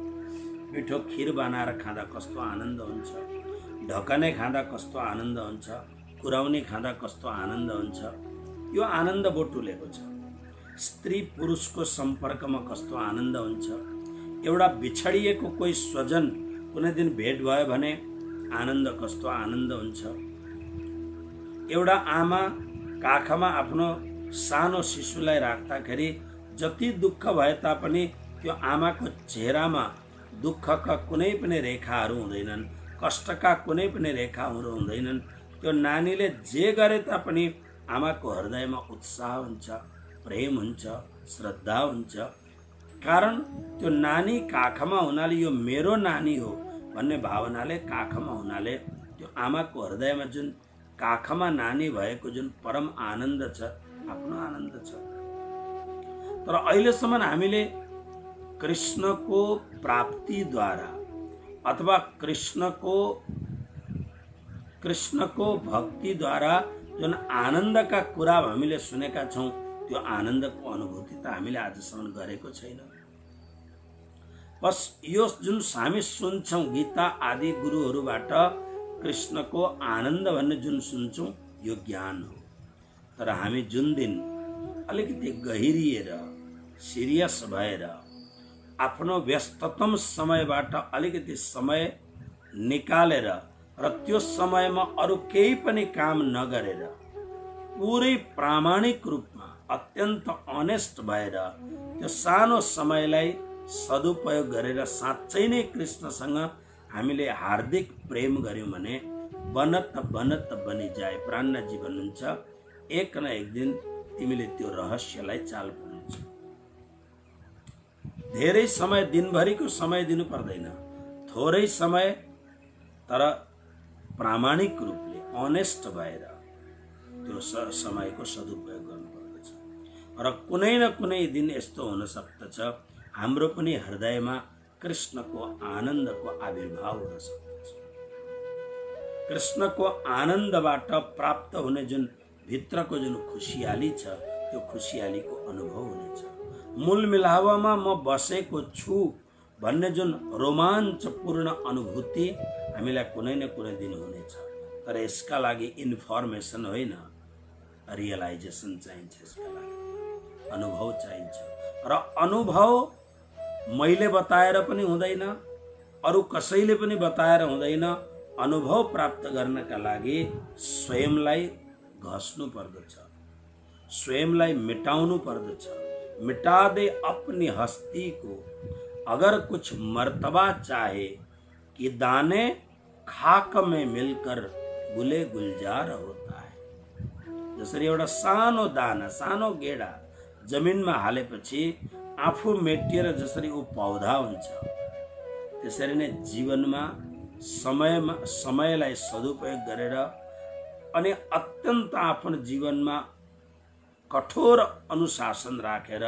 मिठो खीर बनाएर खाँदा कस्तो आनन्द हुन्छ, ढकने खाँदा कस्तो आनन्द हुन्छ, कुराउनी खाँदा कस्तो आनन्द हुन्छ। यो आनन्द बटुलेको छ। स्त्री पुरुषको सम्पर्कमा कस्तो आनन्द हुन्छ, एउटा बिछडिएको कोही स्वजन कुनै दिन भेट भयो भने आनन्द कस्तो आनन्द हुन्छ। एउटा आमा काखमा आफ्नो सानो शिशुलाई राख्दाखेरि जति दुःख भए तापनि त्यो आमाको चेहरामा दुःखका कुनै पनि रेखाहरू हुँदैनन्, कष्टका कुनै पनि रेखाहरू हुँदैनन्। त्यो नानीले जे गरे तापनि आमाको हृदयमा उत्साह हुन्छ, प्रेम हुन्छ, श्रद्धा हुन्छ। कारण त्यो नानी काखमा हुनाले यो मेरो नानी हो भन्ने भावनाले काखमा हुनाले त्यो आमाको हृदयमा जुन काखमा नानी भएको जुन परम आनन्द छ, आफ्नो आनन्द छ। तर अहिलेसम्म हामीले कृष्णको प्राप्तिद्वारा अथवा कृष्णको भक्तिद्वारा जुन आनन्दका कुरा हामीले सुनेका छौँ, त्यो आनन्दको अनुभूति त हामीले आजसम्म गरेको छैन। बस यो जुन हामी सुन्छौँ गीता आदि गुरुहरूबाट कृष्णको आनन्द भन्ने जुन सुन्छौँ यो ज्ञान हो। तर हामी जुन दिन अलिकति गहिरिएर सिरियस भएर आफ्नो व्यस्ततम समयबाट अलिकति समय निकालेर र त्यो समयमा अरू केही पनि काम नगरेर पुरै प्रामाणिक रूपमा अत्यन्त अनेस्ट भएर त्यो सानो समयलाई सदुपयोग गरेर साँच्चै नै कृष्णसँग हामीले हार्दिक प्रेम गर्यौँ भने बनत बनत बनि जाए। प्राणजी भन्नुहुन्छ एक न एक दिन तिमीले त्यो रहस्यलाई चाल पाउनेछ। धेरै समय, दिनभरिको समय दिनु पर्दैन, थोरै समय, तर प्रामाणिक रूपले अनेस्ट भएर त्यो समयको सदुपयोग गर्नुपर्दछ। र कुनै न कुनै दिन यस्तो हुन सक्दछ हाम्रो पनि हृदयमा कृष्णको आनन्दको आविर्भाव हुन सक्दछ। कृष्णको आनन्दबाट प्राप्त हुने जुन भित्रको जुन खुसियाली छ, त्यो खुसियालीको अनुभव हुनेछ। मूल मिलावमा म बसेको छु भन्ने जुन रोमाञ्चपूर्ण अनुभूति हामीलाई कुनै न कुनै दिन हुनेछ। तर यसका लागि इन्फर्मेसन होइन, रियलाइजेसन चाहिन्छ। यसका लागि अनुभव चाहिन्छ र अनुभव मैले बताएर पनि हुँदैन, अरू कसैले पनि बताएर हुँदैन। अनुभव प्राप्त गर्नका लागि स्वयंलाई घस्नु पर्दछ, स्वयंलाई मिटाउनु पर्दछ। मिटा दे अपनी हस्ती को, अगर कुछ मर्तबा चाहे कि दाने खाक में मिलकर गुले गुलजार होता है। जसरी एउटा सानो दाना, सानो गेडा जमिनमा हालेपछि आफू मेटिएर जसरी ऊ पौधा हुन्छ, त्यसरी नै जीवनमा समयलाई सदुपयोग गरेर अनि अत्यन्त आफ्नो जीवनमा कठोर अनुशासन राखेर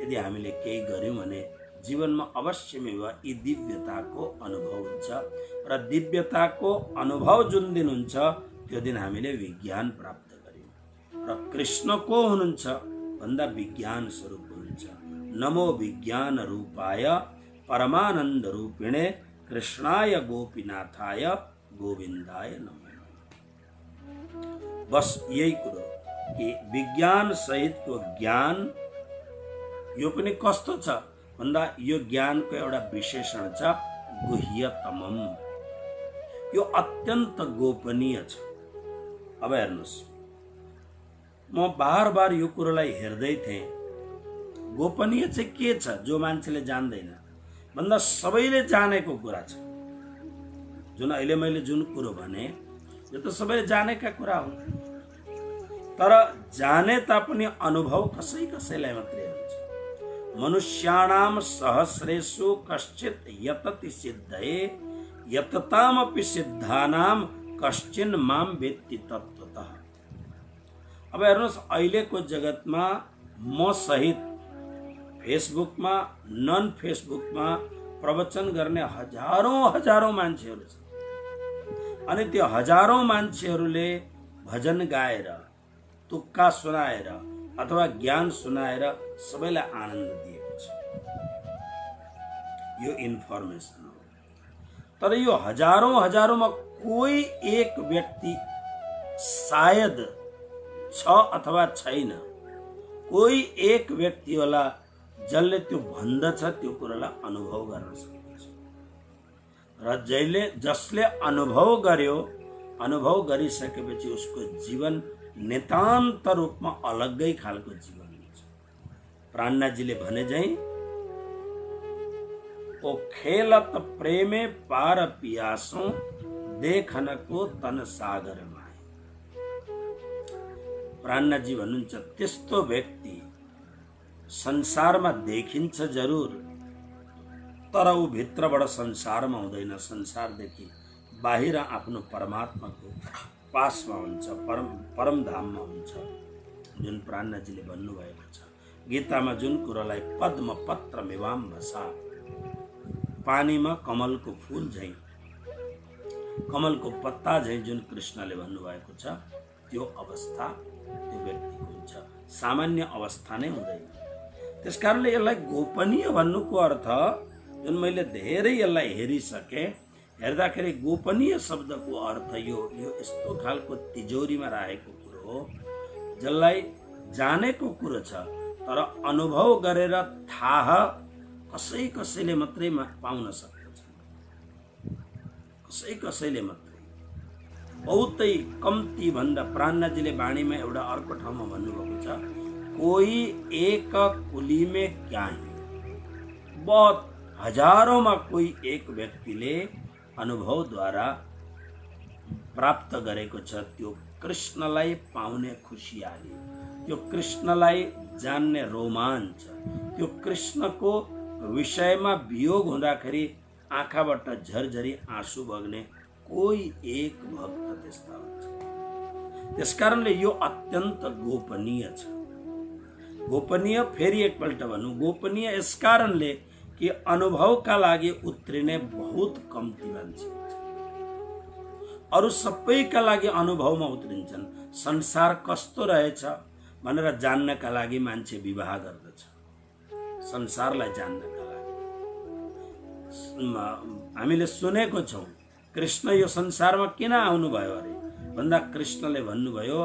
यदि हामीले केही गर्यौं भने जीवनमा अवश्यमेव यी दिव्यताको अनुभव हुन्छ। र दिव्यताको अनुभव जुन दिन हुन्छ त्यो दिन हामीले विज्ञान प्राप्त गर्यौं। र कृष्ण को हुनुहुन्छ भन्दा विज्ञान स्वरूप हुनुहुन्छ। नमो विज्ञान रूपाय परमानंद रूपिणे कृष्णाय गोपीनाथाय गोविन्दाय नमः। बस यही कुरो कि विज्ञान सहितको ज्ञान यो पनि कस्तो छ भन्दा यो ज्ञानको एउटा विशेषण छ गुह्यतमम। यो अत्यन्त गोपनीय छ। अब हेर्नुस्, म बार बार यो कुरोलाई हेर्दै थिएँ। गोपनीय चाहिँ के छ जो मान्छेले जान्दैन भन्दा सबैले जानेको कुरा छ। जुन अहिले मैले जुन कुरो भने यो त सबैले जानेका कुरा हुन्, तर जाने तापनि अनुभव कसै कसैलाई मात्रै हुन्छ। मनुष्याणाम सहस्रेषु कश्चित यतति सिद्धये यततामपि सिद्धानाम कश्चिन माम वेत्ति तत्त्वतः। अब हेर्नुहोस्, अहिलेको जगतमा म सहित फेसबुकमा, नन फेसबुकमा प्रवचन गर्ने हजारौं मान्छेहरू छन्। अनि त्यो हजारौं मान्छेहरूले भजन गाएर, तुक्का सुनाएर अथवा ज्ञान सुनाएर सबैलाई आनन्द दिएको छ। यो इन्फर्मेसन हो। तर यो हजारौंमा कोही एक व्यक्ति सायद छ अथवा छैन, कोही एक व्यक्ति होला जसले त्यो भन्दछ, त्यो कुरालाई अनुभव गर्न सक्छ। र जसले अनुभव गर्यो, अनुभव गरिसकेपछि उसको जीवन नितान्त रूपमा अलग्गै खालको जीवन हुन्छ। प्राणनाथजीले भने झैं ओ खेलत प्रेमे पार पियासों देखनको तन सागर माए। प्राणनाथजी भन्नुहुन्छ त्यस्तो व्यक्ति संसारमा देखिन्छ जरुर, तर ऊ भित्रबाट संसारमा हुँदैन, संसारदेखि बाहिर आफ्नो परमात्माको पासमा हुन्छ, परम धाममा हुन्छ। जुन प्राणनाथजीले भन्नुभएको छ गीतामा, जुन कुरालाई पद्म पत्र मिवाम्भसा, पानीमा कमलको फूल झैं, कमलको पत्ता झैं जुन कृष्णले भन्नुभएको छ, त्यो अवस्था त्यो व्यक्तिको हुन्छ। सामान्य अवस्था नै हुँदैन। त्यसकारणले यसलाई गोपनीय भन्नुको अर्थ, जुन मैले धेरै यसलाई हेरिसके, हेर्दाखेरि गोपनीय शब्दको अर्थ यो यस्तो खालको तिजोरीमा राखेको कुरो हो जसलाई जानेको कुरो छ, तर अनुभव गरेर थाह कसैले मात्रै पाउन सक्दछ। कसैले मात्रै, बहुतै कम्ती भन्दा। प्राणनाथजीले वाणीमा एउटा अर्को ठाउँमा भन्नुभएको छ, कोही एक कुली में क्या है, बहुत हजारौंमा कोही एक व्यक्तिले अनुभवद्वारा प्राप्त गरेको छ त्यो कृष्णलाई पाउने खुसियाली, त्यो कृष्णलाई जान्ने रोमाञ्च, त्यो कृष्णको विषयमा वियोग हुँदाखेरि आँखाबाट झरझरी आँसु बग्ने कोही एक भक्त त्यस्ता हुन्छ। त्यसकारणले यो अत्यन्त गोपनीय छ। गोपनीय, फेरि एकपल्ट भनौँ, गोपनीय यस कारणले कि अनुभवका लागि उत्रिने बहुत कम्ती मान्छे हुन्छ। अरू सबैका लागि अनुभवमा उत्रिन्छन्। संसार कस्तो रहेछ भनेर जान्नका लागि मान्छे विवाह गर्दछ, संसारलाई जान्नका लागि। हामीले सुनेको छौँ कृष्ण यो संसारमा किन आउनुभयो अरे भन्दा कृष्णले भन्नुभयो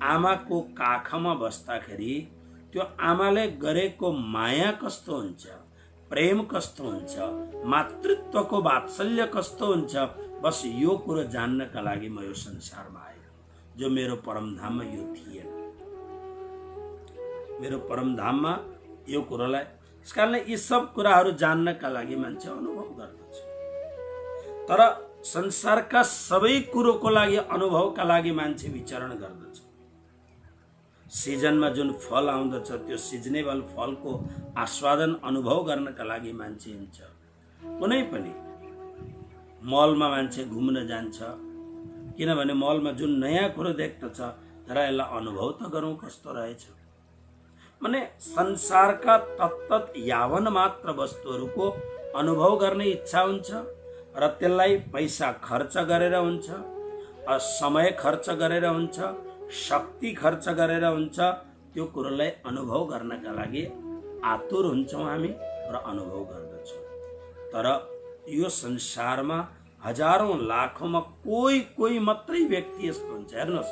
आमाको काखमा बस्दाखेरि त्यो आमाले गरेको माया कस्तो हुन्छ, प्रेम कस्तो हुन्छ, मातृत्वको वात्सल्य कस्तो हुन्छ, बस यो कुरो जान्नका लागि म यो संसारमा आएँ। जो मेरो परमधाममा यो थिएन, मेरो परमधाममा यो कुरोलाई, त्यस कारणले यी सब कुराहरू जान्नका लागि मान्छे अनुभव गर्दछ। तर संसारका सबै कुरोको लागि, अनुभवका लागि मान्छे विचरण गर्दछ। सिजनमा जुन फल आउँदछ त्यो सिजनेबल फलको आस्वादन अनुभव गर्नका लागि मान्छे हिँड्छ। कुनै पनि मलमा मान्छे घुम्न जान्छ, किनभने मलमा जुन नयाँ कुरो देख्दछ तर यसलाई अनुभव त गरौँ कस्तो रहेछ। माने संसारका तत्तत यावन मात्र वस्तुहरूको अनुभव गर्ने इच्छा हुन्छ र त्यसलाई पैसा खर्च गरेर हुन्छ, समय खर्च गरेर हुन्छ, शक्ति खर्च गरेर हुन्छ। त्यो कुरोलाई अनुभव गर्नका लागि आतुर हुन्छौँ हामी र अनुभव गर्दछौँ। तर यो संसारमा हजारौं लाखौंमा कोही मात्रै व्यक्ति यस्तो हुन्छ। हेर्नुहोस्,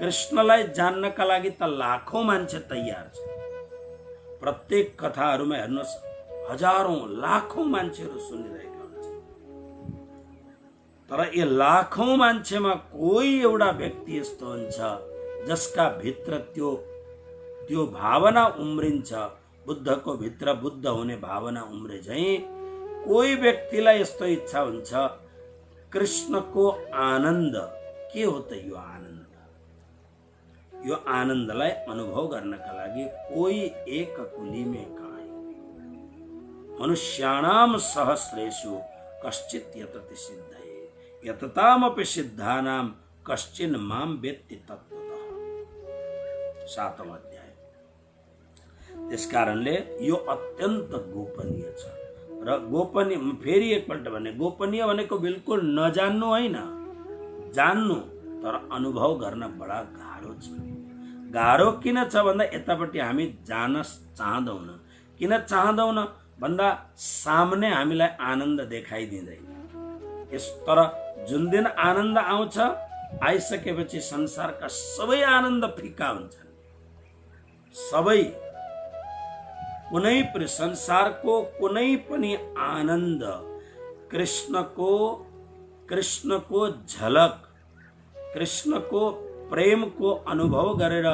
कृष्णलाई जान्नका लागि त लाखौं मान्छे तयार छ। प्रत्येक कथाहरूमा हेर्नुहोस् हजारौं लाखौं मान्छेहरू सुनिरहेका हुन्छ। तर यो लाखौं मान्छेमा कोही एउटा व्यक्ति यस्तो हुन्छ जसका भित्र त्यो भावना उम्रिन्छ। बुद्धको भित्र बुद्ध हुने भावना उम्रे झैं कोही व्यक्तिलाई यस्तो इच्छा हुन्छ कृष्णको आनन्द के हो त यो आनन्द, यो आनन्दलाई अनुभव गर्नका लागि कोही एक कुली में काय मनुष्याणाम सहस्रेषु कश्चित यतति सिद्धये यततामपि सिद्धानाम कश्चिन माम वेत्ति तत्त्वतः। 7औं अध्याय। त्यस कारणले यो अत्यन्त गोपनीय छ र गोपनीय, फेरि एकपल्ट भने गोपनीय भनेको बिल्कुल नजान्नु होइन, जान्नु तर अनुभव गर्न बडा गाह्रो छ। गाह्रो किन छ भन्दा यतापट्टि हामी जान चाहँदैनौँ। किन चाहँदैनौँ भन्दा सामने हामीलाई आनन्द देखाइदिँदैन। तर जुन दिन आनन्द आउँछ, आइसकेपछि संसारका सबै आनन्द फिका हुन्छन्। सबै कुनै पनि संसारको कुनै पनि आनन्द कृष्णको झलक, कृष्णको प्रेमको अनुभव गरेर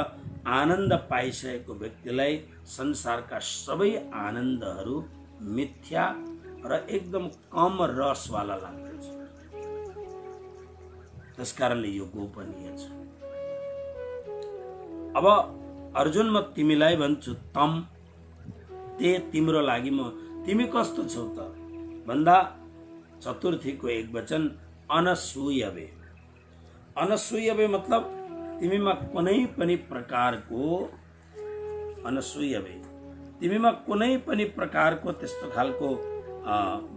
आनन्द पाइसकेको व्यक्तिलाई संसारका सबै आनन्दहरू मिथ्या र एकदम कम रसवाला लाग्दछ। त्यसकारणले यो गोपनीय छ। अब अर्जुन, म तिमीलाई भन्छु तम ते तिम्रो लागि म, तिमी कस्तो छौ त भन्दा चतुर्थीको एक वचन अनसूयवे। अनसूयवे मतलब तिमीमा कुनै पनि प्रकारको, अनसूयवे तिमीमा कुनै पनि प्रकारको त्यस्तो खालको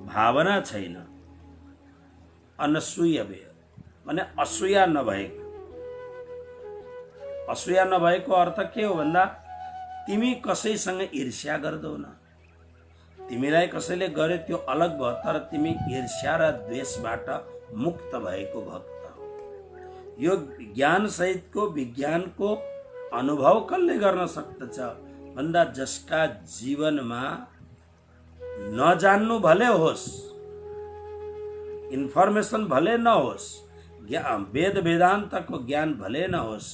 भावना छैन। अनसूयवे माने असूया नभएको। असूया नभएको अर्थ के हो भन्दा तिमी कसैसँग ईर्ष्या गर्दैनौ। तिमीलाई कसैले गरे त्यो अलग भयो, तर तिमी ईर्ष्या र द्वेषबाट मुक्त भएको भक्त हो। यो ज्ञान सहितको विज्ञानको अनुभव कसले गर्न सक्दछ भन्दा जसका जीवनमा नजान्नु भले होस्, इन्फर्मेसन भले नहोस्, वेद वेदान्तको ज्ञान भले नहोस्,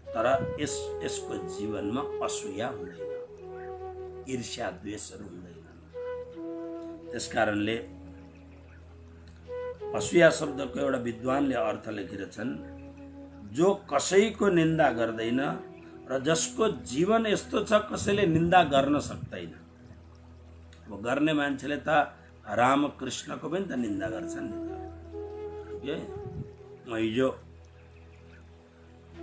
तर यसको जीवनमा असूया हुँदैन, ईर्ष्या द्वेषहरू हुँदैन। त्यसकारणले असूया शब्दको एउटा विद्वानले अर्थ लेखेर छन्, जो कसैको निन्दा गर्दैन र जसको जीवन यस्तो छ कसैले निन्दा गर्न सक्दैन। अब गर्ने मान्छेले त रामकृष्णको पनि त निन्दा गर्छन् नि त। म हिजो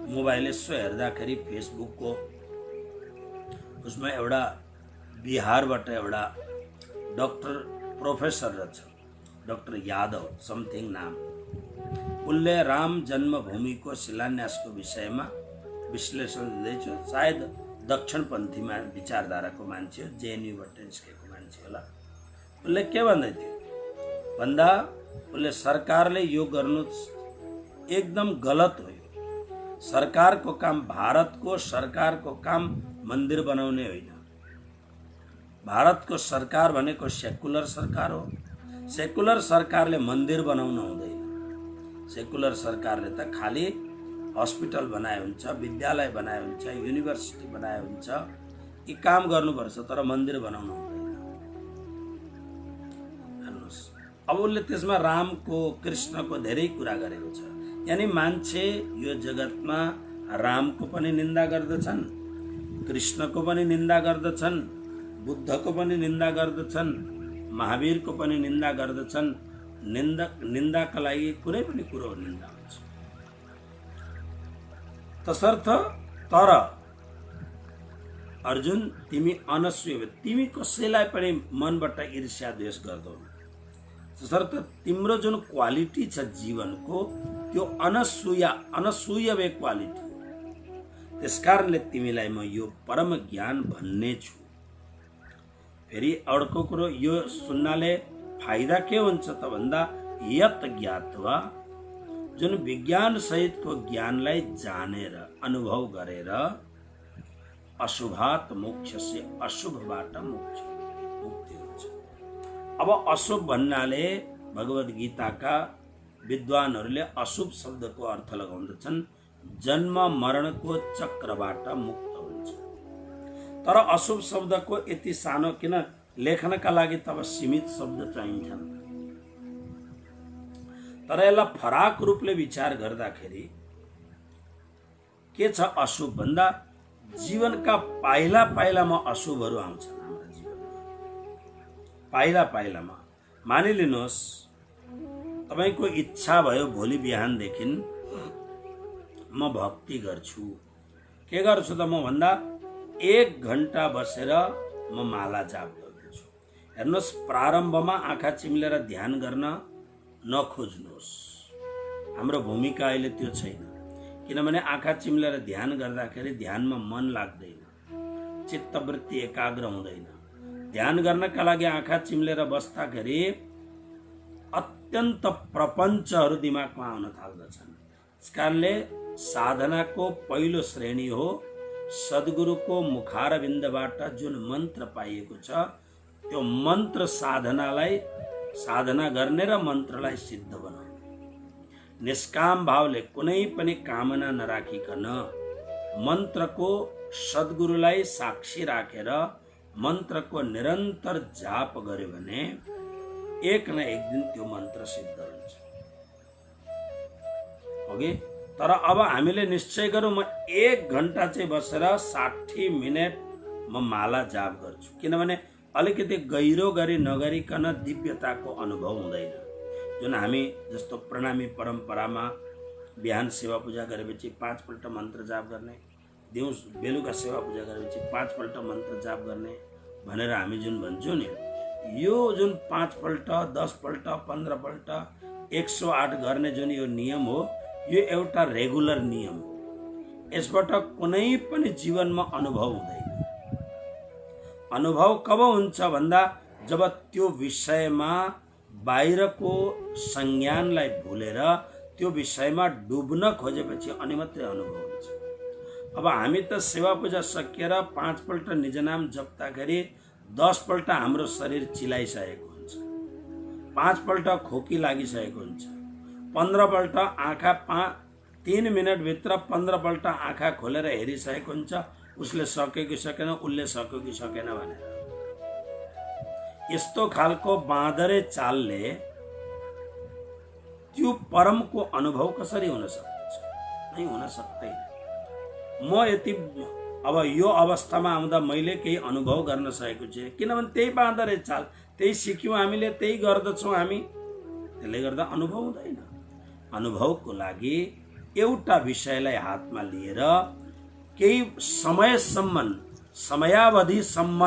मोबाइल यसो हेर्दाखेरि फेसबुकको उसमा एउटा बिहारबाट एउटा डक्टर प्रोफेसर रहेछ, डक्टर यादव समथिङ नाम। उनले राम जन्मभूमिको शिलान्यासको विषयमा विश्लेषण दिँदैछ। सायद दक्षिणपन्थीमा विचारधाराको मान्छे हो, जेएनयूबाट निस्केको मान्छे होला। उनले के भन्दै थियो, भन्दा उसले सरकारले यो गर्नु एकदम गलत हो। सरकारको काम, भारतको सरकारको काम मन्दिर बनाउने होइन। भारतको सरकार भनेको सेकुलर सरकार हो। सेकुलर सरकारले मन्दिर बनाउन हुँदैन। सेकुलर सरकारले त खाली हस्पिटल बनाए हुन्छ, विद्यालय बनाए हुन्छ, युनिभर्सिटी बनाए हुन्छ, यी काम गर्नुपर्छ, तर मन्दिर बनाउन हुँदैन। हेर्नुहोस्, अब उसले त्यसमा रामको, कृष्णको धेरै कुरा गरेको छ। यानी मान्छे यो जगतमा रामको पनि निन्दा गर्दछन्, कृष्णको पनि निन्दा गर्दछन्, बुद्धको पनि निन्दा गर्दछन्, महावीरको पनि निन्दा गर्दछन्। निन्दाका लागि कुनै पनि कुरो निन्दा हुन्छ। तसर्थ तर अर्जुन, तिमी अनसूय, तिमी कसैलाई पनि मनबाट ईर्ष्या द्वेष गर्दैनौ। तसर्थ तिम्रो जुन क्वालिटी छ जीवनको, त्यो अनसूय क्वालिटी हो। त्यसकारणले तिमीलाई म यो परम ज्ञान भन्ने छु। फेरि अर्को कुरो, यो सुन्नाले फाइदा के हुन्छ त भन्दा, यत ज्ञात्वा, जुन विज्ञान सहितको ज्ञानलाई जानेर अनुभव गरेर, अशुभात मोक्षस्य, अशुभबाट मुक्ति हुन्छ। अब अशुभ भन्नाले भगवद गीताका विद्वानहरूले अशुभ शब्दको अर्थ लगाउँदछन्, जन्म मरणको चक्रबाट मुक्त हुन्छ। तर अशुभ शब्दको यति सानो किन लेख्नका लागि तब सीमित शब्द चाहिन्छन्। तर यसलाई फराक रूपले विचार गर्दाखेरि के छ अशुभ भन्दा, जीवनका पाइला पाइलामा अशुभहरू आउँछन् हाम्रो जीवनमा। पाइला पाइलामा मानिलिनुहोस्, तपाईको इच्छा भयो भोलि बिहानदेखि म भक्ति गर्छु। के गर्छु त म भन्दा, 1 घण्टा बसेर म माला जाप गर्छु। हेर्नुहोस्, प्रारम्भमा आँखा चिम्लेर ध्यान गर्न नखोज्नुहोस्। हाम्रो भूमिका अहिले त्यो छैन। किनभने आँखा चिम्लेर ध्यान गर्दाखेरि ध्यानमा मन लाग्दैन, चित्तवृत्ति एकाग्र हुँदैन। ध्यान गर्नका लागि आँखा चिम्लेर बस्दाखेरि अत्यन्त प्रपञ्चहरू दिमागमा आउन थाल्दछन्। त्यसकारणले साधनाको पहिलो श्रेणी हो सद्गुरुको मुखारविन्दबाट जुन मन्त्र पाइएको छ, त्यो मन्त्र साधना गर्ने र मन्त्रलाई सिद्ध बनाउने। निष्काम भावले कुनै पनि कामना नराखिकन मन्त्रको सद्गुरुलाई साक्षी राखेर मन्त्रको निरन्तर जाप गर्यो भने एक न एक दिन त्यो मन्त्र सिद्ध हुन्छ। ओके, तर अब हामीले निश्चय गरौँ, म 1 घण्टा चाहिँ बसेर 60 मिनट म माला जाप गर्छु। किनभने अलिकति गहिरो गरी नगरिकन दिव्यताको अनुभव हुँदैन। जुन हामी जस्तो प्रणामी परम्परामा बिहान सेवा पूजा गरेपछि 5 पल्ट मन्त्र जाप गर्ने, बेलुका सेवा पूजा गरेपछि 5 पल्ट मन्त्र जाप गर्ने भनेर हामी जुन भन्छौँ नि, यो जुन 5 पल्ट, 10 पल्ट, 15 पल्ट, 108 गर्ने जुन यो नियम हो, यो एउटा रेगुलर नियम हो। यसबाट कुनै पनि जीवनमा अनुभव हुँदैन। अनुभव कब हुन्छ भन्दा, जब त्यो विषयमा बाहिरको संज्ञानलाई भुलेर त्यो विषयमा डुब्न खोजेपछि अनि मात्रै अनुभव हुन्छ। अब हामी त सेवा पूजा सकिएर 5 पल्ट निजनाम जप्दाखेरि 10 पल्ट हाम्रो शरीर चिलाइसकेको हुन्छ, 5 पल्ट खोकी लागिसकेको हुन्छ, 15 पल्ट आँखा 3 मिनटभित्र 15 पल्ट आँखा खोलेर हेरिसकेको हुन्छ, उसले सक्यो कि सकेन, उसले सक्यो कि सकेन भनेर। यस्तो खालको बाँदरे चालले त्यो परमको अनुभव कसरी हुन सक्छ? नै हुन सक्दैन। म यति अब यो अवस्थामा आउँदा मैले केही अनुभव गर्न सकेको छु, किनभने त्यही बाँदरे चाल, त्यही सिक्यौँ हामीले, त्यही गर्दछौँ हामी। त्यसले गर्दा अनुभव हुँदैन। अनुभवको लागि एउटा विषयलाई हातमा लिएर केही समयसम्म, समयावधिसम्म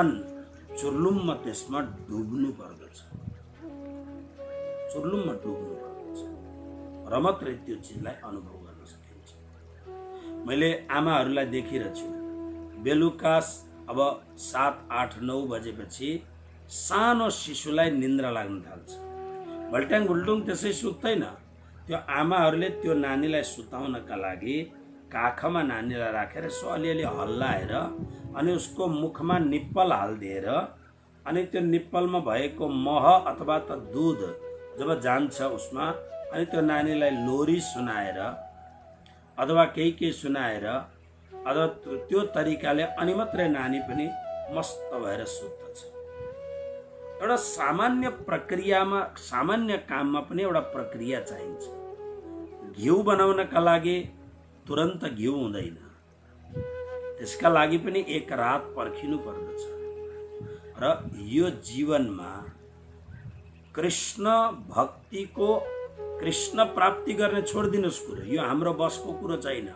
चुर्लुम्म त्यसमा डुब्नु पर्दछ। चुर्लुम्म डुब्नु पर्दछ र मात्रै त्यो चिजलाई अनुभव गर्न सकिन्छ। मैले आमाहरूलाई देखिरहेको छु, बेलुका अब 7, 8, 9 बजेपछि सानो शिशुलाई निन्द्रा लाग्न थाल्छ। भल्ट्याङ भुल्टुङ त्यसै सुत्दैन। त्यो आमाहरूले त्यो नानीलाई सुताउनका लागि काखमा नानीलाई राखेर यसो अलिअलि हल्लाएर अनि उसको मुखमा निप्पल हालिदिएर अनि त्यो निप्पलमा भएको मह अथवा त दुध जब जान्छ उसमा अनि त्यो नानीलाई लोरी सुनाएर अथवा केही सुनाएर अथवा त्यो तरिकाले अनि मात्रै नानी पनि मस्त भएर सुत्दछ। एउटा सामान्य प्रक्रियामा सामान्य काममा पनि एउटा प्रक्रिया चाहिन्छ। घिउ बनाउनका लागि तुरन्त घिउ हुँदैन, त्यसका लागि पनि एक रात पर्खिनु पर्दछ। र यो जीवनमा कृष्ण भक्तिको कृष्ण प्राप्ति गर्ने छोडिदिनुहोस् कुरो, यो हाम्रो बसको कुरो छैन,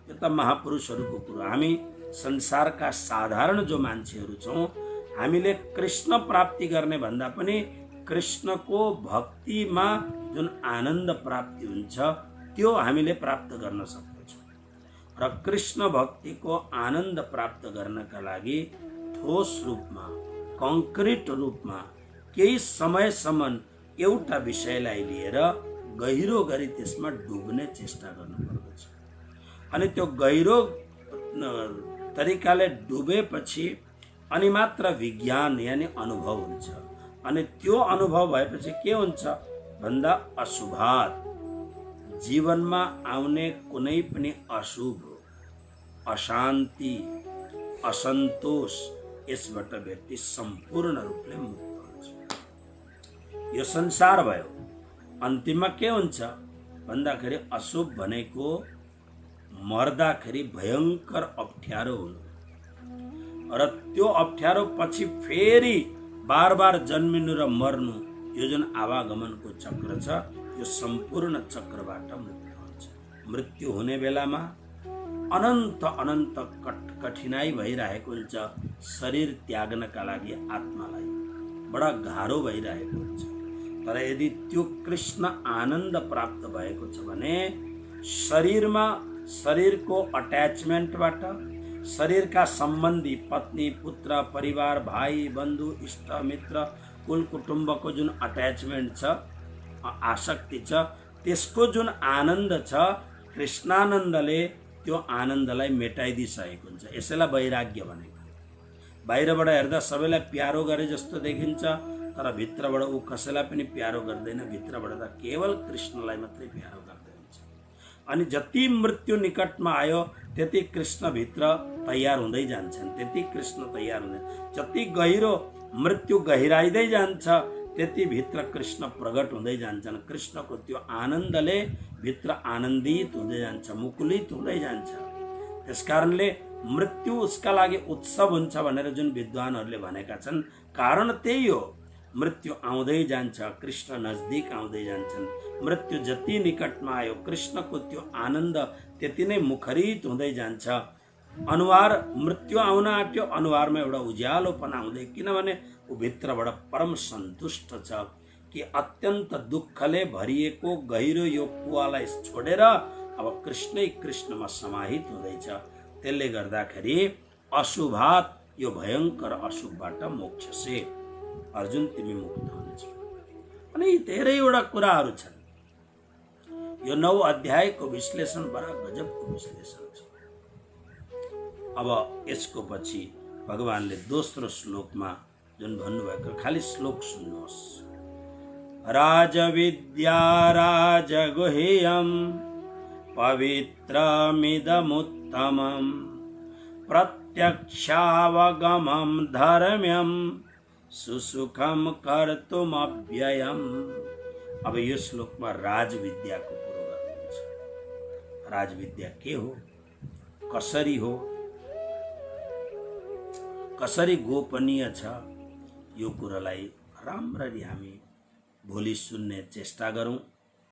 यो त महापुरुषहरूको कुरो। हामी संसारका साधारण जो मान्छेहरू छौँ, हामीले कृष्ण प्राप्ति गर्ने भन्दा पनि कृष्णको भक्तिमा जुन आनन्द प्राप्ति हुन्छ त्यो हामीले प्राप्त गर्न सक्दछौँ। र कृष्ण भक्तिको आनन्द प्राप्त गर्नका लागि ठोस रूपमा कङ्क्रिट रूपमा केही समयसम्म एउटा विषयलाई लिएर गहिरो गरी त्यसमा डुब्ने चेष्टा गर्नुपर्दछ। अनि त्यो गहिरो तरिकाले डुबेपछि अनि मात्र विज्ञान यानी अनुभव हुन्छ। अनि त्यो अनुभव भएपछि के हुन्छ भन्दा अशुभात जीवनमा आउने कुनै पनि अशुभ अशान्ति असन्तोष यसबाट व्यक्ति सम्पूर्ण रूपले मुक्त हुन्छ। यो संसार भयो, अन्तिममा के हुन्छ भन्दाखेरि अशुभ भनेको मर्दाखेरि भयङ्कर अप्ठ्यारो हुनु र त्यो अप्ठ्यारो पछि फेरि बार बार जन्मिनु र मर्नु, यो जुन आवागमनको चक्र छ यो सम्पूर्ण चक्रबाट मुक्त हुन्छ। मृत्यु हुने बेलामा अनन्त अनन्त कठिनाई भइरहेको हुन्छ। शरीर त्याग्नका लागि आत्मालाई बडा गाह्रो भइरहेको हुन्छ। तर यदि त्यो कृष्ण आनन्द प्राप्त भएको छ भने शरीरमा शरीरको अट्याचमेन्टबाट शरीरका सम्बन्धी पत्नी पुत्र परिवार भाइ बन्धु इष्ट मित्र कुल कुटुम्बको जुन अट्याचमेन्ट छ आसक्ति छ त्यसको जुन आनन्द छ कृष्णानन्दले त्यो आनन्दलाई मेटाइदिसकेको हुन्छ। यसैलाई वैराग्य भनेको। बाहिरबाट हेर्दा सबैलाई प्यारो गरे जस्तो देखिन्छ तर भित्रबाट ऊ कसैलाई पनि प्यारो गर्दैन, भित्रबाट त केवल कृष्णलाई मात्रै प्यारो गर्दै हुन्छ। अनि जति मृत्यु निकटमा आयो त्यति कृष्णभित्र तयार हुँदै जान्छन्, त्यति कृष्ण तयार हुँदै, जति गहिरो मृत्यु गहिराइदै जान्छ त्यति भित्र कृष्ण प्रगट हुँदै जान्छन्। कृष्णको त्यो आनन्दले भित्र आनन्दित हुँदै जान्छ, मुकुलित हुँदै जान्छ। त्यसकारणले मृत्यु उसका लागि उत्सव हुन्छ भनेर जुन विद्वानहरूले भनेका छन् कारण त्यही हो। मृत्यु आउँदै जान्छ, कृष्ण नजदिक आउँदै जान्छन्। मृत्यु जति निकटमा आयो कृष्णको त्यो आनन्द त्यति नै मुखरित हुँदै जान्छ। अनुहार मृत्यु आउन आँट्यो, अनुहारमा एउटा उज्यालोपना आउँदै, किनभने ऊ भित्रबाट परम सन्तुष्ट छ कि अत्यन्त दुःखले भरिएको गहिरो यो कुवालाई छोडेर अब कृष्णै कृष्णमा समाहित हुँदैछ। त्यसले गर्दाखेरि अशुभात यो भयङ्कर अशुभबाट मोक्ष से अर्जुन तिमी मुक्त हुन्छौ। अनि धेरैवटा कुराहरू छन्। यो 9 अध्यायको विश्लेषण बडा गजबको विश्लेषण छ। अब यसको पछि भगवानले दोस्रो श्लोकमा जुन भन्नुभएको खाली श्लोक सुन्नुहोस्। राजविद्या राजगुह्यं पवित्रमिदमुत्तमं प्रत्यक्षावगमं धर्म्यं सुसुखम कर्तुमव्ययम्। अब यो श्लोकमा राजविद्याको कुरो गर्नुहुन्छ। राजविद्या के हो, कसरी हो, कसरी गोपनीय छ, यो कुरालाई राम्ररी हामी भोलि सुन्ने चेष्टा गरौँ।